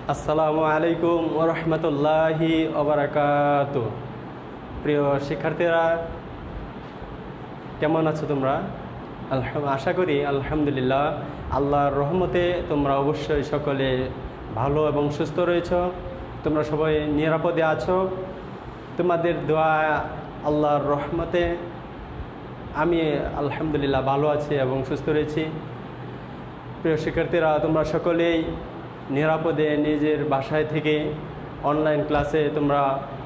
আসসালামু আলাইকুম ওয়া রাহমাতুল্লাহি ওয়া বারাকাতুহু। প্রিয় শিক্ষার্থীরা, কেমন আছো তোমরা? আশা করি আলহামদুলিল্লাহ আল্লাহর রহমতে তোমরা অবশ্যই সকলে ভালো এবং সুস্থ রয়েছ। তোমরা সবাই নিরাপদে আছো। তোমাদের দোয়া আল্লাহর রহমতে আমি আলহামদুলিল্লাহ ভালো আছি এবং সুস্থ রয়েছি। প্রিয় শিক্ষার্থীরা, তোমরা সকলেই নিরাপদে নিজের বাসায় থেকে অনলাইন ক্লাসে তোমরা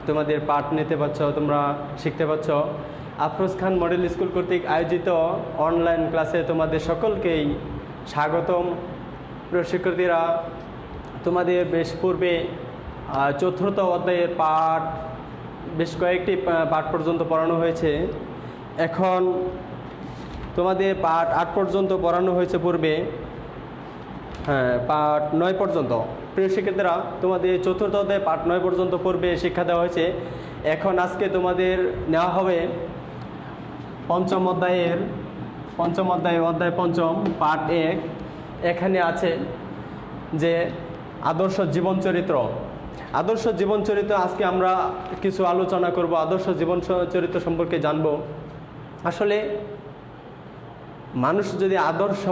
তোমাদের পাঠ নিতে পারছ, তোমরা শিখতে পারছ। আফরোজ খান মডেল স্কুল কর্তৃক আয়োজিত অনলাইন ক্লাসে তোমাদের সকলকেই স্বাগতম। প্রিয় শিক্ষার্থীরা, তোমাদের বেশ পূর্বে চতুর্থ অধ্যায়ের পাঠ বেশ কয়েকটি পাঠ পর্যন্ত পড়ানো হয়েছে। এখন তোমাদের পাঠ 8 পর্যন্ত পড়ানো হয়েছে পূর্বে, পাঠ 9 পর্যন্ত। প্রিয় শিক্ষার্থীরা, তোমাদের চতুর্থ অধ্যায়ে পাঠ 9 পর্যন্ত পূর্বে শিক্ষা দেওয়া হয়েছে। এখন আজকে তোমাদের নেওয়া হবে পঞ্চম অধ্যায় অধ্যায় পঞ্চম পাঠ 1। এখানে আছে যে আদর্শ জীবন চরিত্র। আদর্শ জীবন চরিত্র আজকে আমরা কিছু আলোচনা করব। আদর্শ জীবন চরিত্র সম্পর্কে জানব। আসলে মানুষ যদি আদর্শ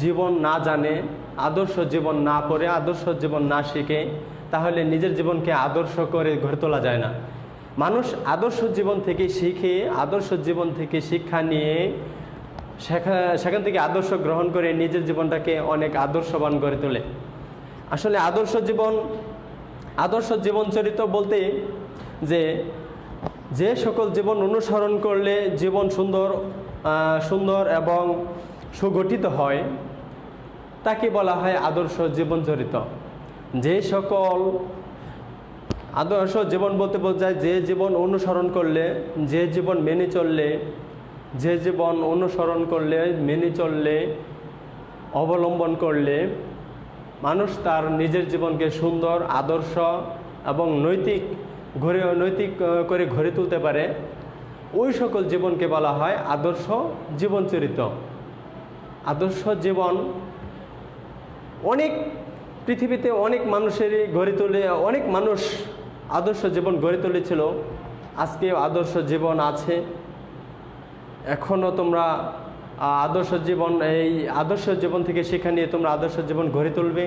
জীবন না জানে, আদর্শ জীবন না পড়ে, আদর্শ জীবন না শিখে, তাহলে নিজের জীবনকে আদর্শ করে গড়ে তোলা যায় না। মানুষ আদর্শ জীবন থেকে শিখে, আদর্শ জীবন থেকে শিক্ষা নিয়ে সেখান থেকে আদর্শ গ্রহণ করে নিজের জীবনটাকে অনেক আদর্শবান গড়ে তোলে। আসলে আদর্শ জীবন চরিত্র বলতে যে সকল জীবন অনুসরণ করলে জীবন সুন্দর এবং সুগঠিত হয়, তাকে বলা হয় আদর্শ জীবন চরিত্র। যে সকল আদর্শ জীবন বলতে বোঝায় যে জীবন অনুসরণ করলে, যে জীবন মেনে চললে, যে জীবন অনুসরণ করলে, মেনে চললে, অবলম্বন করলে মানুষ তার নিজের জীবনকে সুন্দর, আদর্শ এবং নৈতিক করে গড়ে তুলতে পারে, ওই সকল জীবনকে বলা হয় আদর্শ জীবন চরিত্র। আদর্শ জীবন পৃথিবীতে অনেক মানুষেরই গড়ে তোলে, অনেক মানুষ আদর্শ জীবন গড়ে তুলেছিল। আজকেও আদর্শ জীবন আছে। এখনও তোমরা এই আদর্শ জীবন থেকে শিক্ষা নিয়ে তোমরা আদর্শ জীবন গড়ে তুলবে।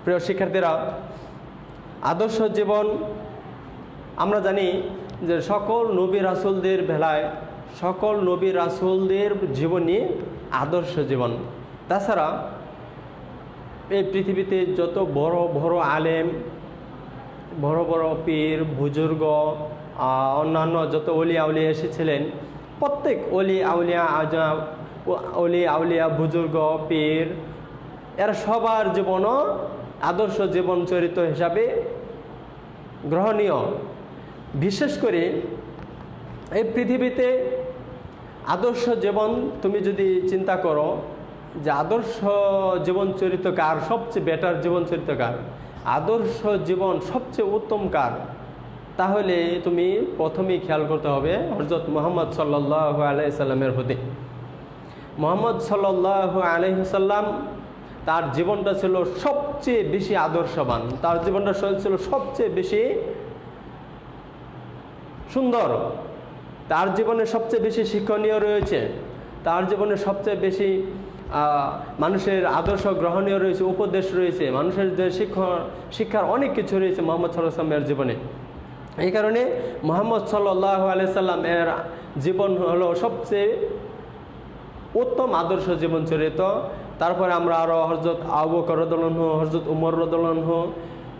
প্রিয় শিক্ষার্থীরা, আদর্শ জীবন আমরা জানি যে সকল নবী রাসূলদের বেলায় সকল নবী রাসূলদের জীবনী আদর্শ জীবন। তাছাড়া এই পৃথিবীতে যত বড় বড় আলেম, বড় বড় পীর বুজুর্গ, অন্যান্য যত অলি আউলিয়া এসেছিলেন, প্রত্যেক অলি আউলিয়া বুজুর্গ পীর এরা সবার জীবনও আদর্শ জীবন চরিত্র হিসাবে গ্রহণীয়। বিশেষ করে এই পৃথিবীতে আদর্শ জীবন তুমি যদি চিন্তা করো যে আদর্শ জীবন চরিত্র কার, সবচেয়ে বেটার জীবন চরিত্র কার, আদর্শ জীবন সবচেয়ে উত্তম কার, তাহলে তুমি প্রথমেই খেয়াল করতে হবে হযরত মুহাম্মদ সাল্লাল্লাহু আলাইহি সাল্লামের প্রতি। মুহাম্মদ সাল্লাল্লাহু আলাইহি সাল্লাম তার জীবনটা ছিল সবচেয়ে বেশি আদর্শবান, তার জীবনটা ছিল সবচেয়ে বেশি সুন্দর, তার জীবনে সবচেয়ে বেশি শিক্ষণীয় রয়েছে, তার জীবনে সবচেয়ে বেশি মানুষের আদর্শ গ্রহণীয় রয়েছে, উপদেশ রয়েছে, মানুষের যে শিক্ষার অনেক কিছু রয়েছে মুহাম্মদ সাল্লাল্লাহু আলাইহি সাল্লামের জীবনে। এই কারণে মুহাম্মদ সাল্লাল্লাহু আলাইহি সাল্লাম এর জীবন হলো সবচেয়ে উত্তম আদর্শ জীবন চরিত্র। তারপরে আমরা আরও হযরত আবু বকর রাদিয়াল্লাহু আনহু, হযরত উমর রাদিয়াল্লাহু আনহু,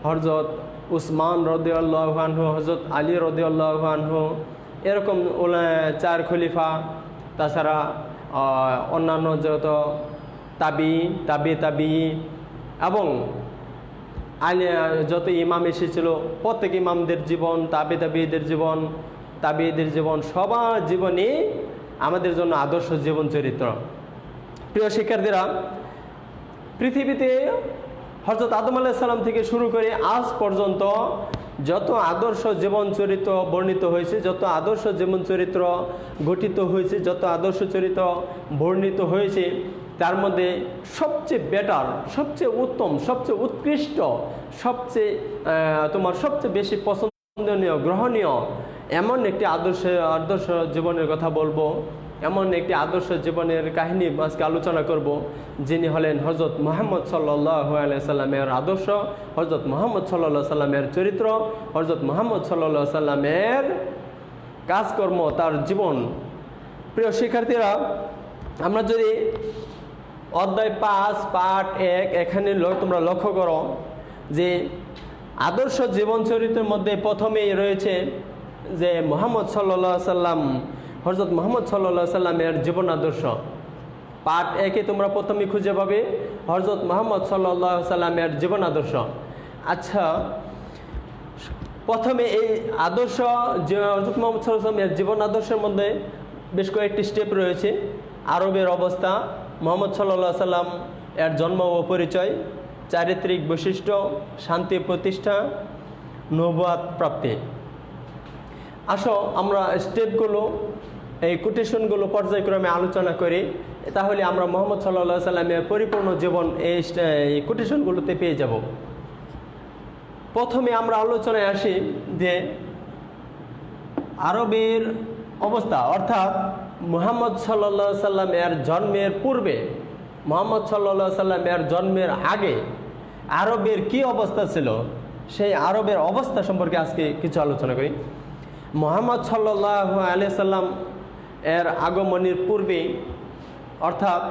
হযরত উসমান রাদিয়াল্লাহু আনহু, হযরত আলী রাদিয়াল্লাহু আনহু, এরকম 4 খলিফা, তাছাড়া অন্যান্য যত তাবি এবং যত ইমাম এসেছিল, প্রত্যেক ইমামদের জীবন, তাবিদের জীবন সবার জীবনে আমাদের জন্য আদর্শ জীবন চরিত্র। প্রিয় শিক্ষার্থীরা, পৃথিবীতে হযরত আদম আলাইহিস সালাম থেকে শুরু করে আজ পর্যন্ত যত আদর্শ জীবন চরিত্র বর্ণিত হয়েছে, যত আদর্শ জীবন চরিত্র গঠিত হয়েছে, যত আদর্শ চরিত্র বর্ণিত হয়েছে, তার মধ্যে সবচেয়ে বেটার, সবচেয়ে উত্তম, সবচেয়ে উৎকৃষ্ট, সবচেয়ে তোমার সবচেয়ে বেশি পছন্দনীয়, গ্রহণীয় এমন একটি আদর্শ জীবনের কথা বলবো, এমন একটি আদর্শ জীবনের কাহিনী আজকে আলোচনা করব, যিনি হলেন হযরত মুহাম্মদ সাল্লাল্লাহু আলাইহি সাল্লামের আদর্শ, হযরত মুহাম্মদ সাল্লাল্লাহু সাল্লামের চরিত্র, হযরত মুহাম্মদ সাল্লাল্লাহু সাল্লামের কাজকর্ম, তার জীবন। প্রিয় শিক্ষার্থীরা, আমরা যদি অধ্যায় 5 পাঠ 1 এখানে তোমরা লক্ষ্য করো যে আদর্শ জীবন চরিত্রের মধ্যে প্রথমেই রয়েছে যে মুহাম্মদ সাল্লাল্লাহু সাল্লাম, হযরত মুহাম্মদ সাল্লাল্লাহু সাল্লামের জীবন আদর্শ। পাঠ 1-এ তোমরা প্রথমেই খুঁজে পাবে হযরত মুহাম্মদ সাল্লাল্লাহু সাল্লামের জীবন আদর্শ। আচ্ছা, প্রথমে এই আদর্শ হযরত মুহাম্মদ সাল্লাল্লাহু সাল্লামের জীবন আদর্শের মধ্যে বেশ কয়েকটি স্টেপ রয়েছে। আরবের অবস্থা, মুহাম্মদ সাল্লাল্লাহু সাল্লাম এর জন্ম ও পরিচয়, চারিত্রিক বৈশিষ্ট্য, শান্তি প্রতিষ্ঠা, নবুয়াত প্রাপ্তি। আসো আমরা স্টেপগুলো, এই কোটেশনগুলো পর্যায়ক্রমে আলোচনা করি, তাহলে আমরা মুহাম্মদ সাল্লাল্লাহু সাল্লামের পরিপূর্ণ জীবন এই কোটেশনগুলোতে পেয়ে যাব। প্রথমে আমরা আলোচনায় আসি যে আরবের অবস্থা, অর্থাৎ মুহাম্মদ সাল্লাল্লাহু সাল্লামের জন্মের পূর্বে, মুহাম্মদ সাল্লাল্লাহু সাল্লামের জন্মের আগে আরবের কি অবস্থা ছিল, সেই আরবের অবস্থা সম্পর্কে আজকে কিছু আলোচনা করি। মুহাম্মদ সাল্লাল্লাহু আলাইহি সাল্লাম এর আগমনের পূর্বে, অর্থাৎ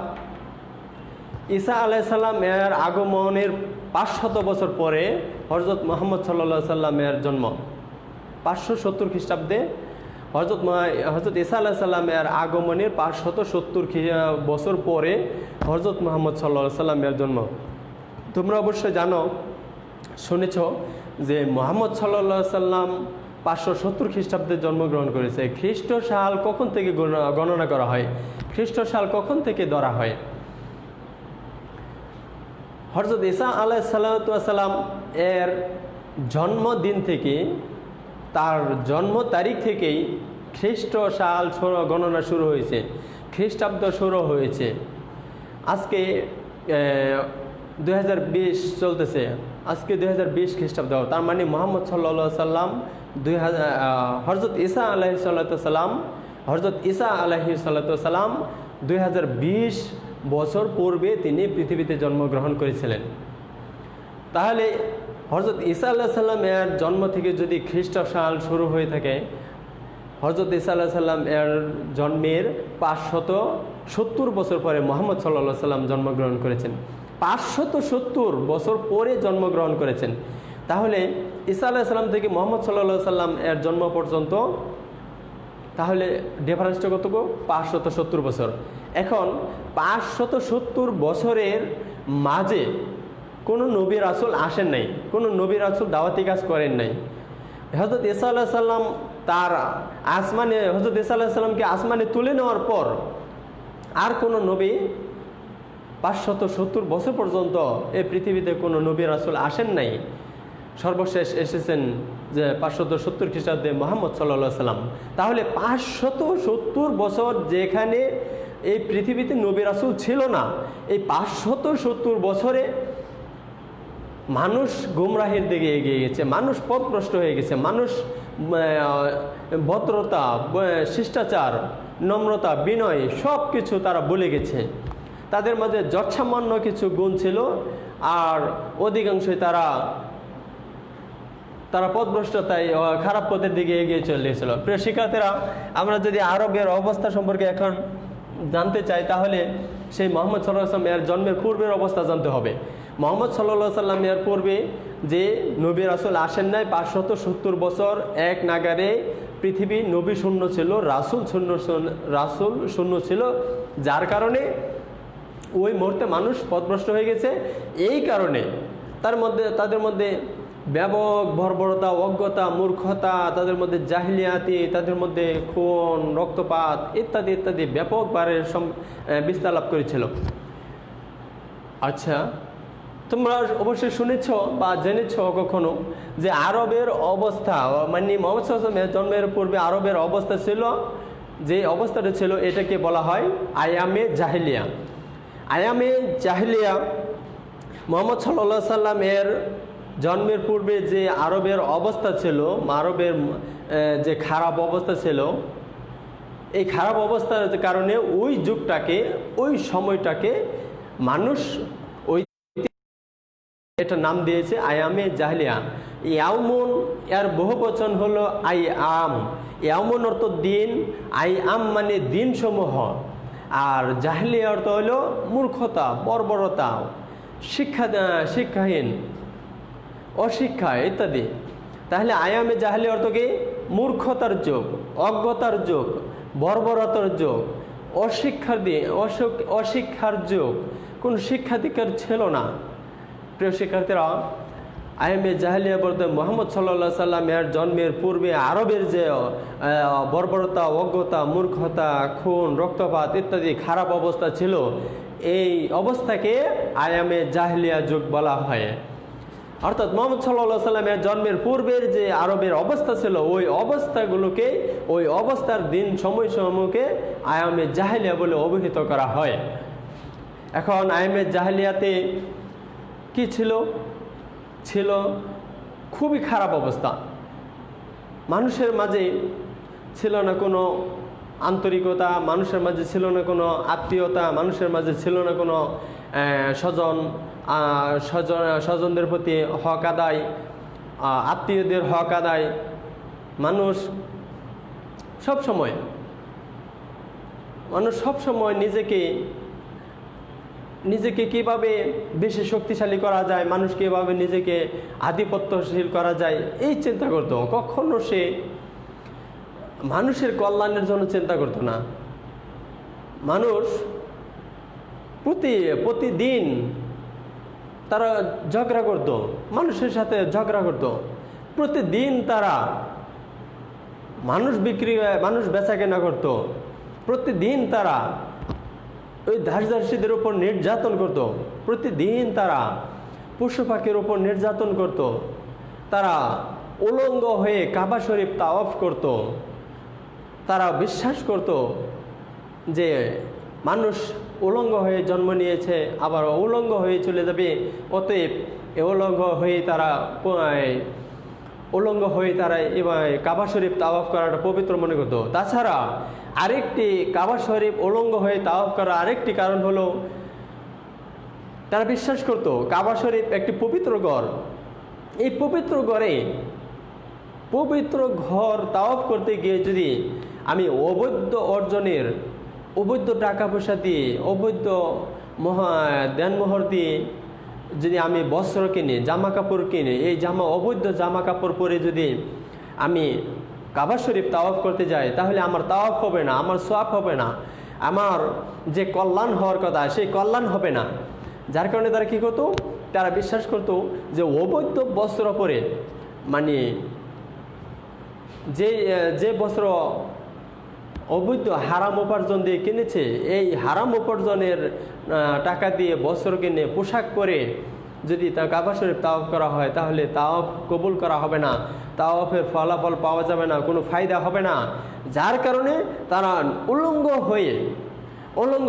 ঈসা আলাইহিস সালাম এর আগমনের 500 বছর পরে হযরত মুহাম্মদ সাল্লাল্লাহু সাল্লামের জন্ম। 570 খ্রিস্টাব্দে হযরত ঈসা আলাইহিস সালাম এর আগমনের 570 বছর পরে হযরত মুহাম্মদ সাল্লাল্লাহু সাল্লামের জন্ম। তোমরা অবশ্যই জানো, শুনেছ যে মুহাম্মদ সাল্লাল্লাহু সাল্লাম 570 খ্রিস্টাব্দে জন্মগ্রহণ করেছে। খ্রিস্ট সাল কখন থেকে গণনা করা হয়, খ্রিস্ট সাল কখন থেকে ধরা হয়? হযরত ঈসা আলাইহিস সালাম এর জন্মদিন থেকে, তার জন্ম তারিখ থেকেই খ্রিস্ট সাল গণনা শুরু হয়েছে, খ্রিস্টাব্দ শুরু হয়েছে। আজকে 2020 চলতেছে, আজকে 2020 খ্রিস্টাব্দ। তার মানে মুহাম্মদ সাল্লাল্লাহু সাল্লাম হযরত ঈসা আলাইহিস সালাম 2020 বছর পূর্বে তিনি পৃথিবীতে জন্মগ্রহণ করেছিলেন। তাহলে হযরত ঈসা আলাইহিস সালামের জন্ম থেকে যদি খ্রিস্ট সাল শুরু হয়ে থাকে, হযরত ঈসা আলাইহিস সালাম এর জন্মের 570 বছর পরে মুহাম্মদ সাল্লাল্লাহু সাল্লাম জন্মগ্রহণ করেছেন। 570 বছর পরে জন্মগ্রহণ করেছেন। তাহলে ঈসা আলাইহিস সালাম থেকে মুহাম্মদ সাল্লাল্লাহু সাল্লাম এর জন্ম পর্যন্ত, তাহলে ডিফারেন্সটা কত? 570 বছর। এখন 570 বছরের মাঝে কোনো নবী রাসূল আসেন নাই, কোনো নবী রাসূল দাওয়াতি কাজ করেন নাই। হযরত ঈসা আলাইহিস সালাম তার আসমানে, হযরত ঈসা আলাইহিস সালামকে আসমানে তুলে নেওয়ার পর আর কোনো নবী 570 বছর পর্যন্ত এই পৃথিবীতে কোনো নবী রাসূল আসেন নাই। সর্বশেষ এসেছেন যে 570 খ্রিস্টাব্দে মুহাম্মদ সাল্লাল্লাহু সাল্লাম। তাহলে 570 বছর যেখানে এই পৃথিবীতে নবী রাসূল ছিল না, এই 570 বছরে মানুষ গুমরাহির দিকে এগিয়ে গেছে, মানুষ পথভ্রষ্ট হয়ে গেছে, মানুষ ভদ্রতা, শিষ্টাচার, নম্রতা, বিনয় সব কিছু তারা ভুলে গেছে। তাদের মধ্যে যৎসামান্য কিছু গুণ ছিল, আর অধিকাংশই তারা পথভ্রষ্টতায় খারাপ পথের দিকে এগিয়ে চলেছিল। প্রিয় শিক্ষার্থীরা, আমরা যদি আরবের অবস্থা সম্পর্কে এখন জানতে চাই, তাহলে সেই মুহাম্মদ সাল্লাল্লাহু আলাইহি ওয়াসাল্লাম এর জন্মের পূর্বের অবস্থা জানতে হবে। মুহাম্মদ সাল্লাল্লাহু আলাইহি ওয়াসাল্লাম এর পূর্বে যে নবী রাসূল আসেন নাই, 570 বছর এক নাগারে পৃথিবী নবী শূন্য ছিল, রাসূল শূন্য ছিল, যার কারণে ওই মুহূর্তে মানুষ পথভ্রষ্ট হয়ে গেছে। এই কারণে তাদের মধ্যে ব্যাপক বর্বরতা, অজ্ঞতা, মূর্খতা, তাদের মধ্যে জাহিলিয়াতি, তাদের মধ্যে খুন, রক্তপাত ইত্যাদি ইত্যাদি ব্যাপকভাবে বিস্তার লাভ করেছিল। আচ্ছা, তোমরা অবশ্যই শুনেছ বা জেনেছ কখনো যে আরবের অবস্থা, মানে মুহাম্মদ সাল্লাল্লাহু আলাইহি ওয়াসাল্লামের জন্মের পূর্বে আরবের অবস্থা ছিল, যে অবস্থাটা ছিল এটাকে বলা হয় আয়ামে জাহিলিয়া। আয়ামে জাহিলিয়া মুহাম্মদ সাল্লাল্লাহু আলাইহি সাল্লামের জন্মের পূর্বে যে আরবের অবস্থা ছিল, আরবের যে খারাপ অবস্থা ছিল, এই খারাপ অবস্থার কারণে ওই যুগটাকে, ওই সময়টাকে মানুষ ওই এটা নাম দিয়েছে আয়ামে জাহিলিয়া। ইয়াউমুন এর বহুবচন হলো আই আম। ইয়াউমুন অর্থ দিন, আই আম মানে দিনসমূহ, আর জাহিলিয়া অর্থ হলো মূর্খতা, বর্বরতা, শিক্ষাহীন, অশিক্ষা ইত্যাদি। তাহলে আয়ামে জাহিলিয়া অর্থ কি? মূর্খতার যুগ, অজ্ঞতার যুগ, বর্বরতার যুগ, অশিক্ষার যুগ, কোন শিক্ষা দীক্ষার ছিল না। প্রিয় শিক্ষার্থীরা, আয়ামে জাহিলিয়া বলতে মুহাম্মদ সাল্লাল্লাহু আলাইহি সাল্লামের জন্মের পূর্বে আরবের যে বর্বরতা, অজ্ঞতা, মূর্খতা, খুন, রক্তপাত ইত্যাদি খারাপ অবস্থা ছিল, এই অবস্থাকে আয়ামে জাহিলিয়া যুগ বলা হয়। অর্থাৎ মুহাম্মদ সাল্লাল্লাহু আলাইহি সাল্লামের জন্মের পূর্বের যে আরবের অবস্থা ছিল, ওই অবস্থাগুলোকে, ওই অবস্থার দিন সময়সমূহকে আয়ামে জাহিলিয়া বলে অভিহিত করা হয়। এখন আয়ামে জাহিলিয়াতে কি ছিল? ছিল খুবই খারাপ অবস্থা। মানুষের মাঝে ছিল না কোনো আন্তরিকতা, মানুষের মাঝে ছিল না কোনো আত্মীয়তা, মানুষের মাঝে ছিল না কোনো স্বজনদের প্রতি হক আদায়, আত্মীয়দের হক আদায়। মানুষ সবসময় নিজেকে কিভাবে বেশি শক্তিশালী করা যায়, মানুষ কীভাবে নিজেকে আধিপত্যশীল করা যায়, এই চিন্তা করতো। কখনো সে মানুষের কল্যাণের জন্য চিন্তা করতো না। মানুষ প্রতিদিন তারা ঝগড়া করত, মানুষের সাথে ঝগড়া করত। প্রতিদিন তারা মানুষ বেচা কেনা করত। প্রতিদিন তারা ওই দাসদাসীদের উপর নির্যাতন করত। প্রতিদিন তারা পশু পাখির উপর নির্যাতন করত। তারা উলঙ্গ হয়ে কাবা শরীফ তাওয়াফ করত। তারা বিশ্বাস করত যে মানুষ উলঙ্গ হয়ে জন্ম নিয়েছে, আবার উলঙ্গ হয়ে চলে যাবে, অতএব উলঙ্গ হয়ে তারা এবার কাবা শরীফ তাওয়াফ করাটা পবিত্র মনে করত। তাছাড়া আরেকটি কাবা শরীফ উলঙ্গ হয়ে তাওয়াফ করার আরেকটি কারণ হলো, তারা বিশ্বাস করত কাবা শরীফ একটি পবিত্র ঘর। এই পবিত্র ঘর তাওয়াফ করতে গিয়ে যদি আমি অবৈধ টাকা পয়সা দিয়ে, অবৈধ দেনমোহর দিয়ে যদি আমি বস্ত্র কিনি, জামা কাপড় কিনি, এই অবৈধ জামা কাপড় পরে যদি আমি কাবা শরীফ তাওয়াফ করতে যাই, তাহলে আমার তাওয়াফ হবে না, আমার সওয়াব হবে না, আমার যে কল্যাণ হওয়ার কথা সেই কল্যাণ হবে না। যার কারণে তারা কী করতো? তারা বিশ্বাস করতো যে অবৈধ বস্ত্র পরে, মানে যে বস্ত্র অবৈধ হারাম উপার্জন দিয়ে কিনেছে, এই হারাম উপার্জনের টাকা দিয়ে বস্ত্র কিনে পোশাক পরে যদি তা কাবা শরীফ তাওয়াফ করা হয়, তাহলে তাওয়াফ কবুল করা হবে না, তাওয়াফের ফলাফল পাওয়া যাবে না, কোনো ফায়দা হবে না। যার কারণে তারা উলঙ্গ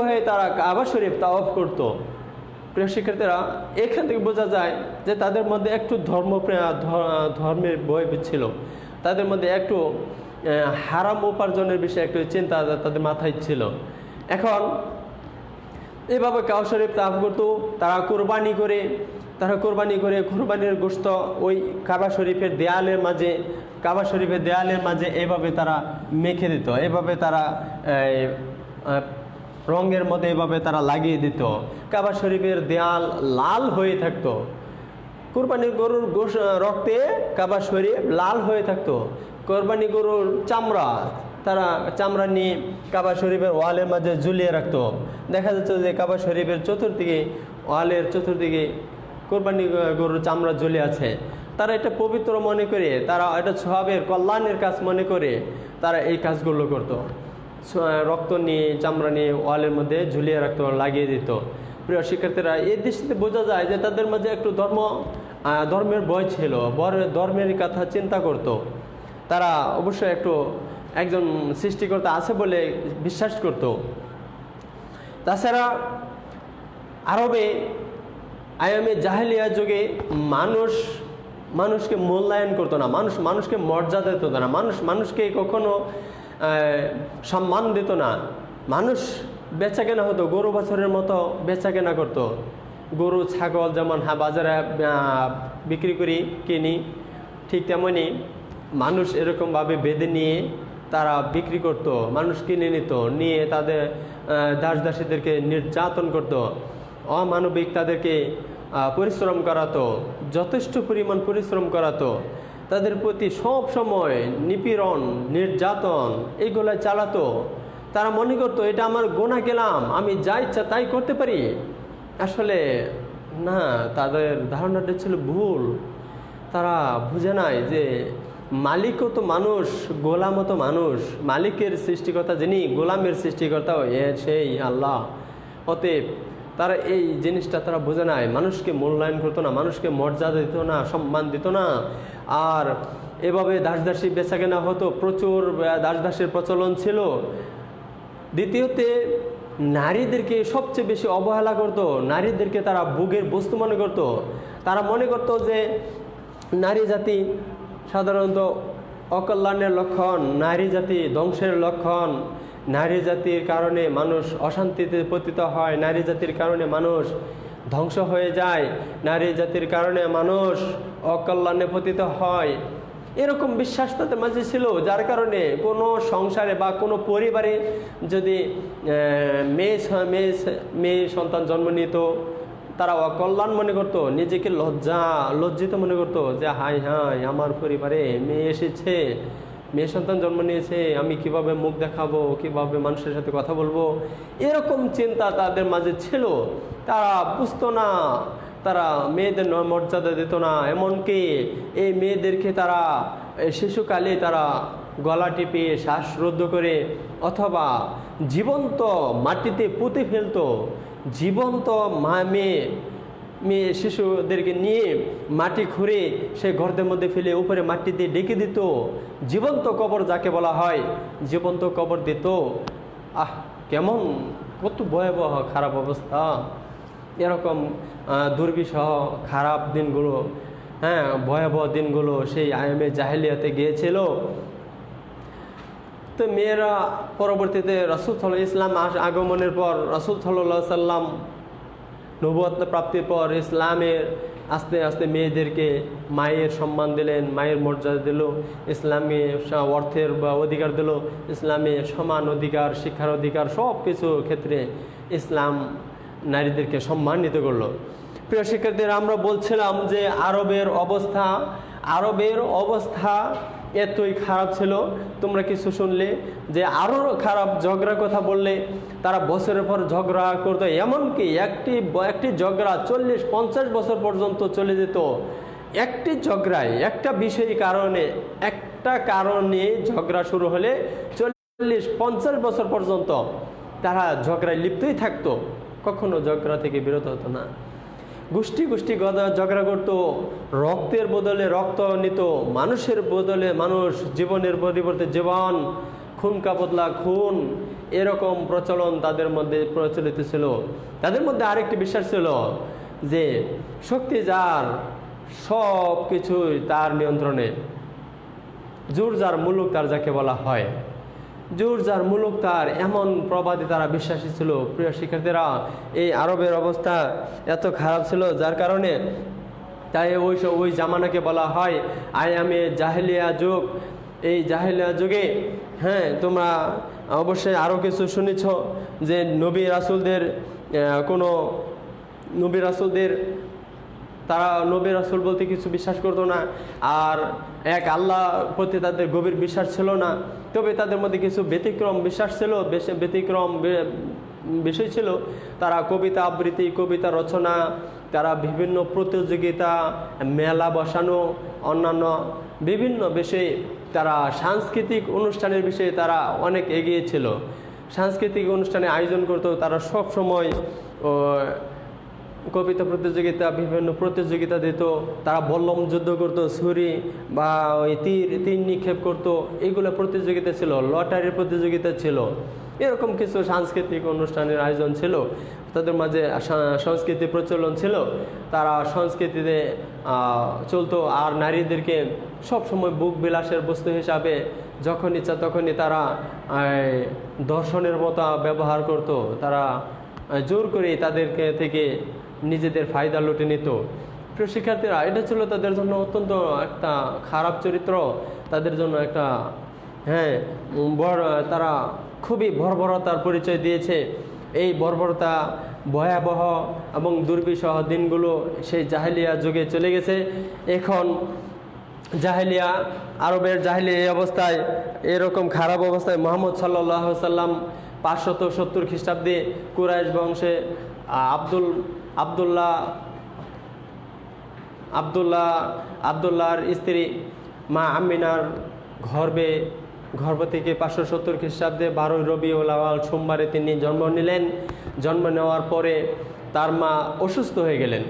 হয়ে তারা কাবা শরীফ তাওয়াফ করত। প্রিয় শিক্ষার্থীরা, এখান থেকে বোঝা যায় যে তাদের মধ্যে একটু ধর্মের বই ছিল, তাদের মধ্যে একটু হারাম উপার্জনের বিষয়ে একটু চিন্তা তাদের মাথায় ছিল। এখন এভাবে কাবা শরীফ তাওয়াফ করতো। তারা কোরবানি করে কোরবানির গোশত ওই কাবা শরীফের দেয়ালের মাঝে এভাবে তারা মেখে দিত, এভাবে তারা রঙের মধ্যে এভাবে তারা লাগিয়ে দিত। কাবা শরীফের দেয়াল লাল হয়ে থাকতো। কোরবানির গরুর রক্তে কাবা শরীফ লাল হয়ে থাকতো। কোরবানি গরুর চামড়া নিয়ে কাবা শরীফের ওয়ালের মাঝে ঝুলিয়ে রাখতো। দেখা যাচ্ছে যে কাবা শরীফের ওয়ালের চতুর্দিকে কোরবানি গরুর চামড়া ঝুলে আছে। তারা এটা পবিত্র মনে করে, তারা এটা সওয়াবের কল্যাণের কাজ মনে করে তারা এই কাজগুলো করতো। রক্ত নিয়ে, চামড়া নিয়ে ওয়ালের মধ্যে ঝুলিয়ে রাখতো, লাগিয়ে দিত। প্রিয় শিক্ষার্থীরা, এই দৃষ্টিতে বোঝা যায় যে তাদের মধ্যে একটু ধর্মের ভয় ছিল, ধর্মের কথা চিন্তা করত। তারা অবশ্যই একজন সৃষ্টিকর্তা আছে বলে বিশ্বাস করত। তাছাড়া আরবে আয়ামে জাহেলিয়া যুগে মানুষকে মূল্যায়ন করতো না, মানুষকে মর্যাদা দিত না, মানুষকে কখনো সম্মান দিত না। মানুষ বেচা কেনা হতো, গরু বাছরের মতো বেচা কেনা করতো। গরু ছাগল যেমন বাজারে বিক্রি করি কিনি, ঠিক তেমনি মানুষ এরকমভাবে বেঁধে নিয়ে তারা বিক্রি করত, মানুষ কিনে নিত, নিয়ে তাদের দাস দাসীদেরকে নির্যাতন করত, অমানবিক তাদেরকে পরিশ্রম করাতো, যথেষ্ট পরিমাণ পরিশ্রম করাতো, তাদের প্রতি সব সময় নিপীড়ন নির্যাতন এইগুলো চালাতো। তারা মনে করতো এটা আমার গোনা গেলাম, আমি যা ইচ্ছা তাই করতে পারি। আসলে না, তাদের ধারণাটা ছিল ভুল। তারা বুঝে নাই যে মালিকও তো মানুষ, গোলামও তো মানুষ। মালিকের সৃষ্টিকর্তা যিনি, গোলামের সৃষ্টিকর্তাও সেই আল্লাহ। অতএব তারা এই জিনিসটা তারা বোঝে নাই, মানুষকে মূল্যায়ন করতো না, মানুষকে মর্যাদা দিত না, সম্মান দিত না। আর এভাবে দাস দাসী বেচা কেনা হতো, প্রচুর দাস দাসের প্রচলন ছিল। দ্বিতীয়তে নারীদেরকে সবচেয়ে বেশি অবহেলা করত, নারীদেরকে তারা ভোগের বস্তু মনে করত। তারা মনে করত যে নারী জাতি সাধারণত অকল্যাণের লক্ষণ, নারী জাতি ধ্বংসের লক্ষণ, নারী জাতির কারণে মানুষ অশান্তিতে পতিত হয়, নারী জাতির কারণে মানুষ ধ্বংস হয়ে যায়, নারী জাতির কারণে মানুষ অকল্যাণে পতিত হয়। এরকম বিশ্বাস তাদের মাঝে ছিল, যার কারণে কোনো সংসারে বা কোনো পরিবারে যদি মেয়ে সন্তান জন্ম নিত, তারা অকল্যাণ মনে করতো, নিজেকে লজ্জিত মনে করতো যে হাই হাই আমার পরিবারে মেয়ে এসেছে, মেয়ে সন্তান জন্ম নিয়েছে, আমি কিভাবে মুখ দেখাবো, কিভাবে মানুষের সাথে কথা বলবো, এরকম চিন্তা তাদের মাঝে ছিল। তারা বুঝতো না, তারা মেয়েদের মর্যাদা দিত না। এমনকি এই মেয়েদেরকে তারা শিশুকালে তারা গলা টিপে শ্বাসরুদ্ধ করে অথবা জীবন্ত মাটিতে পুঁতে ফেলতো। জীবন্ত মেয়ে শিশুদেরকে নিয়ে মাটি খুঁড়ে সে গর্তের মধ্যে ফেলে উপরে মাটি দিয়ে ডেকে দিত। জীবন্ত কবর যাকে বলা হয়, জীবন্ত কবর দিত। কেমন কত ভয়াবহ খারাপ অবস্থা। এরকম দুর্বিষহ খারাপ দিনগুলো, ভয়াবহ দিনগুলো সেই আয়ামে জাহেলিয়াতে গিয়েছিল। তো মেয়েরা পরবর্তীতে রাসূল সাল্লাল্লাহু আলাইহি ইসলাম আগমনের পর, রাসূল সাল্লাল্লাহু আলাইহি সাল্লাম নবুয়ত প্রাপ্তির পর ইসলামের আস্তে আস্তে মেয়েদেরকে মায়ের সম্মান দিলেন, মায়ের মর্যাদা দিল, ইসলামে অর্থের বা অধিকার দিল, ইসলামে সমান অধিকার, শিক্ষার অধিকার, সব কিছু ক্ষেত্রে ইসলাম নারীদেরকে সম্মানিত করলো। প্রিয় শিক্ষার্থীরা, আমরা বলছিলাম যে আরবের অবস্থা এতই খারাপ ছিল। তোমরা কিছু শুনলে যে আরও খারাপ, ঝগড়ার কথা বললে তারা বছরের পর ঝগড়া করতো। এমনকি একটি ঝগড়া 40-50 বছর পর্যন্ত চলে যেত। একটি ঝগড়ায় একটা কারণে ঝগড়া শুরু হলে 40-50 বছর পর্যন্ত তারা ঝগড়ায় লিপ্তই থাকতো, কখনো ঝগড়া থেকে বিরত হতো না। গোষ্ঠী ঝগড়া করত, রক্তের বদলে রক্ত নিত, মানুষের বদলে মানুষ, জীবনের পরিবর্তে জীবন, খুন কা বদলা খুন, এরকম প্রচলন তাদের মধ্যে প্রচলিত ছিল। তাদের মধ্যে আরেকটি বিশ্বাস ছিল যে শক্তি যার, সব কিছুই তার নিয়ন্ত্রণে, জোর যার মুলুক তার, যাকে বলা হয় জোর যার মুলুক তার, এমন প্রবাদে তারা বিশ্বাসী ছিল। প্রিয় শিক্ষার্থীরা, এই আরবের অবস্থা এত খারাপ ছিল, যার কারণে তাই ওই জামানাকে বলা হয় আয়ামে জাহেলিয়া যুগ। এই জাহেলিয়া যুগে তোমরা অবশ্যই আরও কিছু শুনেছ যে নবী রাসূল বলতে কিছু বিশ্বাস করতো না, আর এক আল্লাহ প্রতি তাদের গভীর বিশ্বাস ছিল না। তবে তাদের মধ্যে কিছু ব্যতিক্রম বিশ্বাস ছিল, ব্যতিক্রম বিষয় ছিল। তারা কবিতা আবৃত্তি, কবিতা রচনা, তারা বিভিন্ন প্রতিযোগিতা, মেলা বসানো, অন্যান্য বিভিন্ন বিষয়ে তারা সাংস্কৃতিক অনুষ্ঠানের বিষয়ে তারা অনেক এগিয়ে ছিল। সাংস্কৃতিক অনুষ্ঠানে আয়োজন করতো তারা সব সময়, কবিতা প্রতিযোগিতা, বিভিন্ন প্রতিযোগিতা দিত। তারা বল্লম যুদ্ধ করত, ছুরি বা ওই তীর নিক্ষেপ করতো, এইগুলো প্রতিযোগিতা ছিল। লটারির প্রতিযোগিতা ছিল। এরকম কিছু সাংস্কৃতিক অনুষ্ঠানের আয়োজন ছিল, তাদের মাঝে সংস্কৃতি প্রচলন ছিল, তারা সংস্কৃতিতে চলতো। আর নারীদেরকে সবসময় বুক বিলাসের বস্তু হিসাবে যখন ইচ্ছা তখনই তারা দর্শনের মতো ব্যবহার করত। তারা জোর করে তাদেরকে থেকে নিজেদের ফায়দা লুটে নিত। প্রিয় শিক্ষার্থীরা, এটা ছিল তাদের জন্য অত্যন্ত একটা খারাপ চরিত্র, তাদের জন্য একটা তারা খুবই বর্বরতার পরিচয় দিয়েছে। এই বর্বরতা ভয়াবহ এবং দুর্বিষহ দিনগুলো সেই জাহেলিয়া যুগে চলে গেছে। এখন জাহেলিয়া, আরবের জাহেলিয়া এই অবস্থায়, এরকম খারাপ অবস্থায় মুহাম্মদ সাল্লাল্লাহু আলাইহি সাল্লাম 570 খ্রিস্টাব্দে কুরাইশ বংশে আবদুল্লাহর স্ত্রী মা আমিনার গর্ভ থেকে 570 খ্রিস্টাব্দে 12 রবিউল আউয়াল সোমবারে তিনি জন্ম নিলেন। জন্ম নেওয়ার পরে তার মা অসুস্থ হয়ে গেলেন।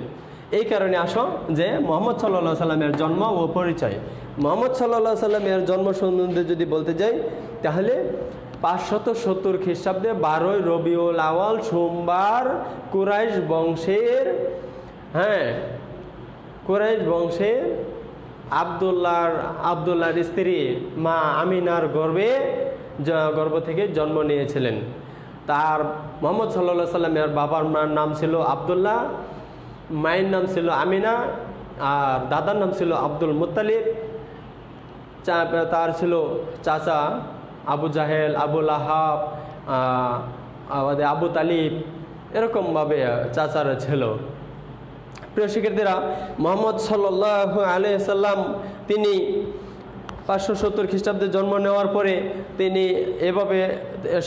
এই কারণে আসো যে মুহাম্মদ সাল্লাল্লাহু আলাইহি সাল্লামের জন্ম ও পরিচয়। মুহাম্মদ সাল্লাল্লাহু আলাইহি সাল্লামের জন্ম সম্বন্ধে যদি বলতে যাই, তাহলে 570 খ্রিস্টাব্দে 12 রবিউল আউয়াল সোমবার কুরাইশ বংশের আবদুল্লাহর স্ত্রী মা আমিনার গর্ভ থেকে জন্ম নিয়েছিলেন। তার মুহাম্মদ সাল্লাল্লাহু আলাইহি সাল্লামের বাবার নাম ছিল আবদুল্লাহ, মায়ের নাম ছিল আমিনা, আর দাদার নাম ছিল আব্দুল মুত্তালিব। তার ছিল চাচা আবু জাহেল, আবু লাহাব, আবু তালিব, এরকমভাবে চাচারা ছিল। প্রিয় শিক্ষার্থীরা, মুহাম্মদ সাল্লাল্লাহু আলাইহি সাল্লাম তিনি 570 খ্রিস্টাব্দে জন্ম নেওয়ার পরে তিনি এভাবে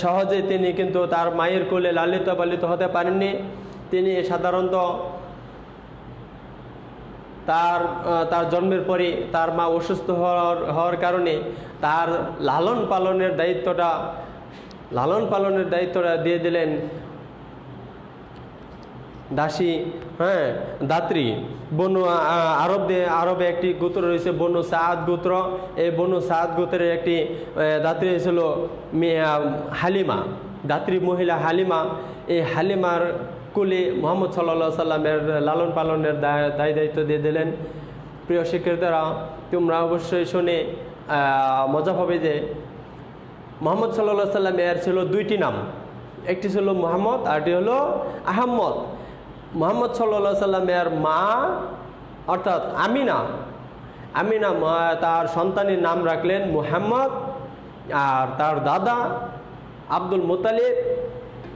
সহজে তিনি কিন্তু তার মায়ের কোলে লালিত পালিত হতে পারেননি। তিনি সাধারণত তার জন্মের পরে তার মা অসুস্থ হওয়ার কারণে তার লালন পালনের দায়িত্বটা দিয়ে দিলেন দাসী, দাত্রী। বনু আরবে একটি গোত্র রয়েছে বনু সাদ গোত্র। এই বনু সাদ গোত্রের একটি দাত্রী ছিল হালিমা, দাত্রী মহিলা হালিমা। এই হালিমার কুলে মুহাম্মদ সাল্লাল্লাহু আলাইহি সাল্লামের লালন পালনের দায়িত্ব দিয়ে দিলেন। প্রিয় শিক্ষার্থীরা, তোমরা অবশ্যই শুনে মজা পাবে যে মুহাম্মদ সাল্লাল্লাহু আলাইহি সাল্লামের ছিল 2টি নাম, একটি ছিল মুহাম্মদ আর একটি হলো আহম্মদ। মুহাম্মদ সাল্লাল্লাহু আলাইহি সাল্লামের মা অর্থাৎ আমিনা তার সন্তানের নাম রাখলেন মুহাম্মদ, আর তার দাদা আব্দুল মুত্তালিব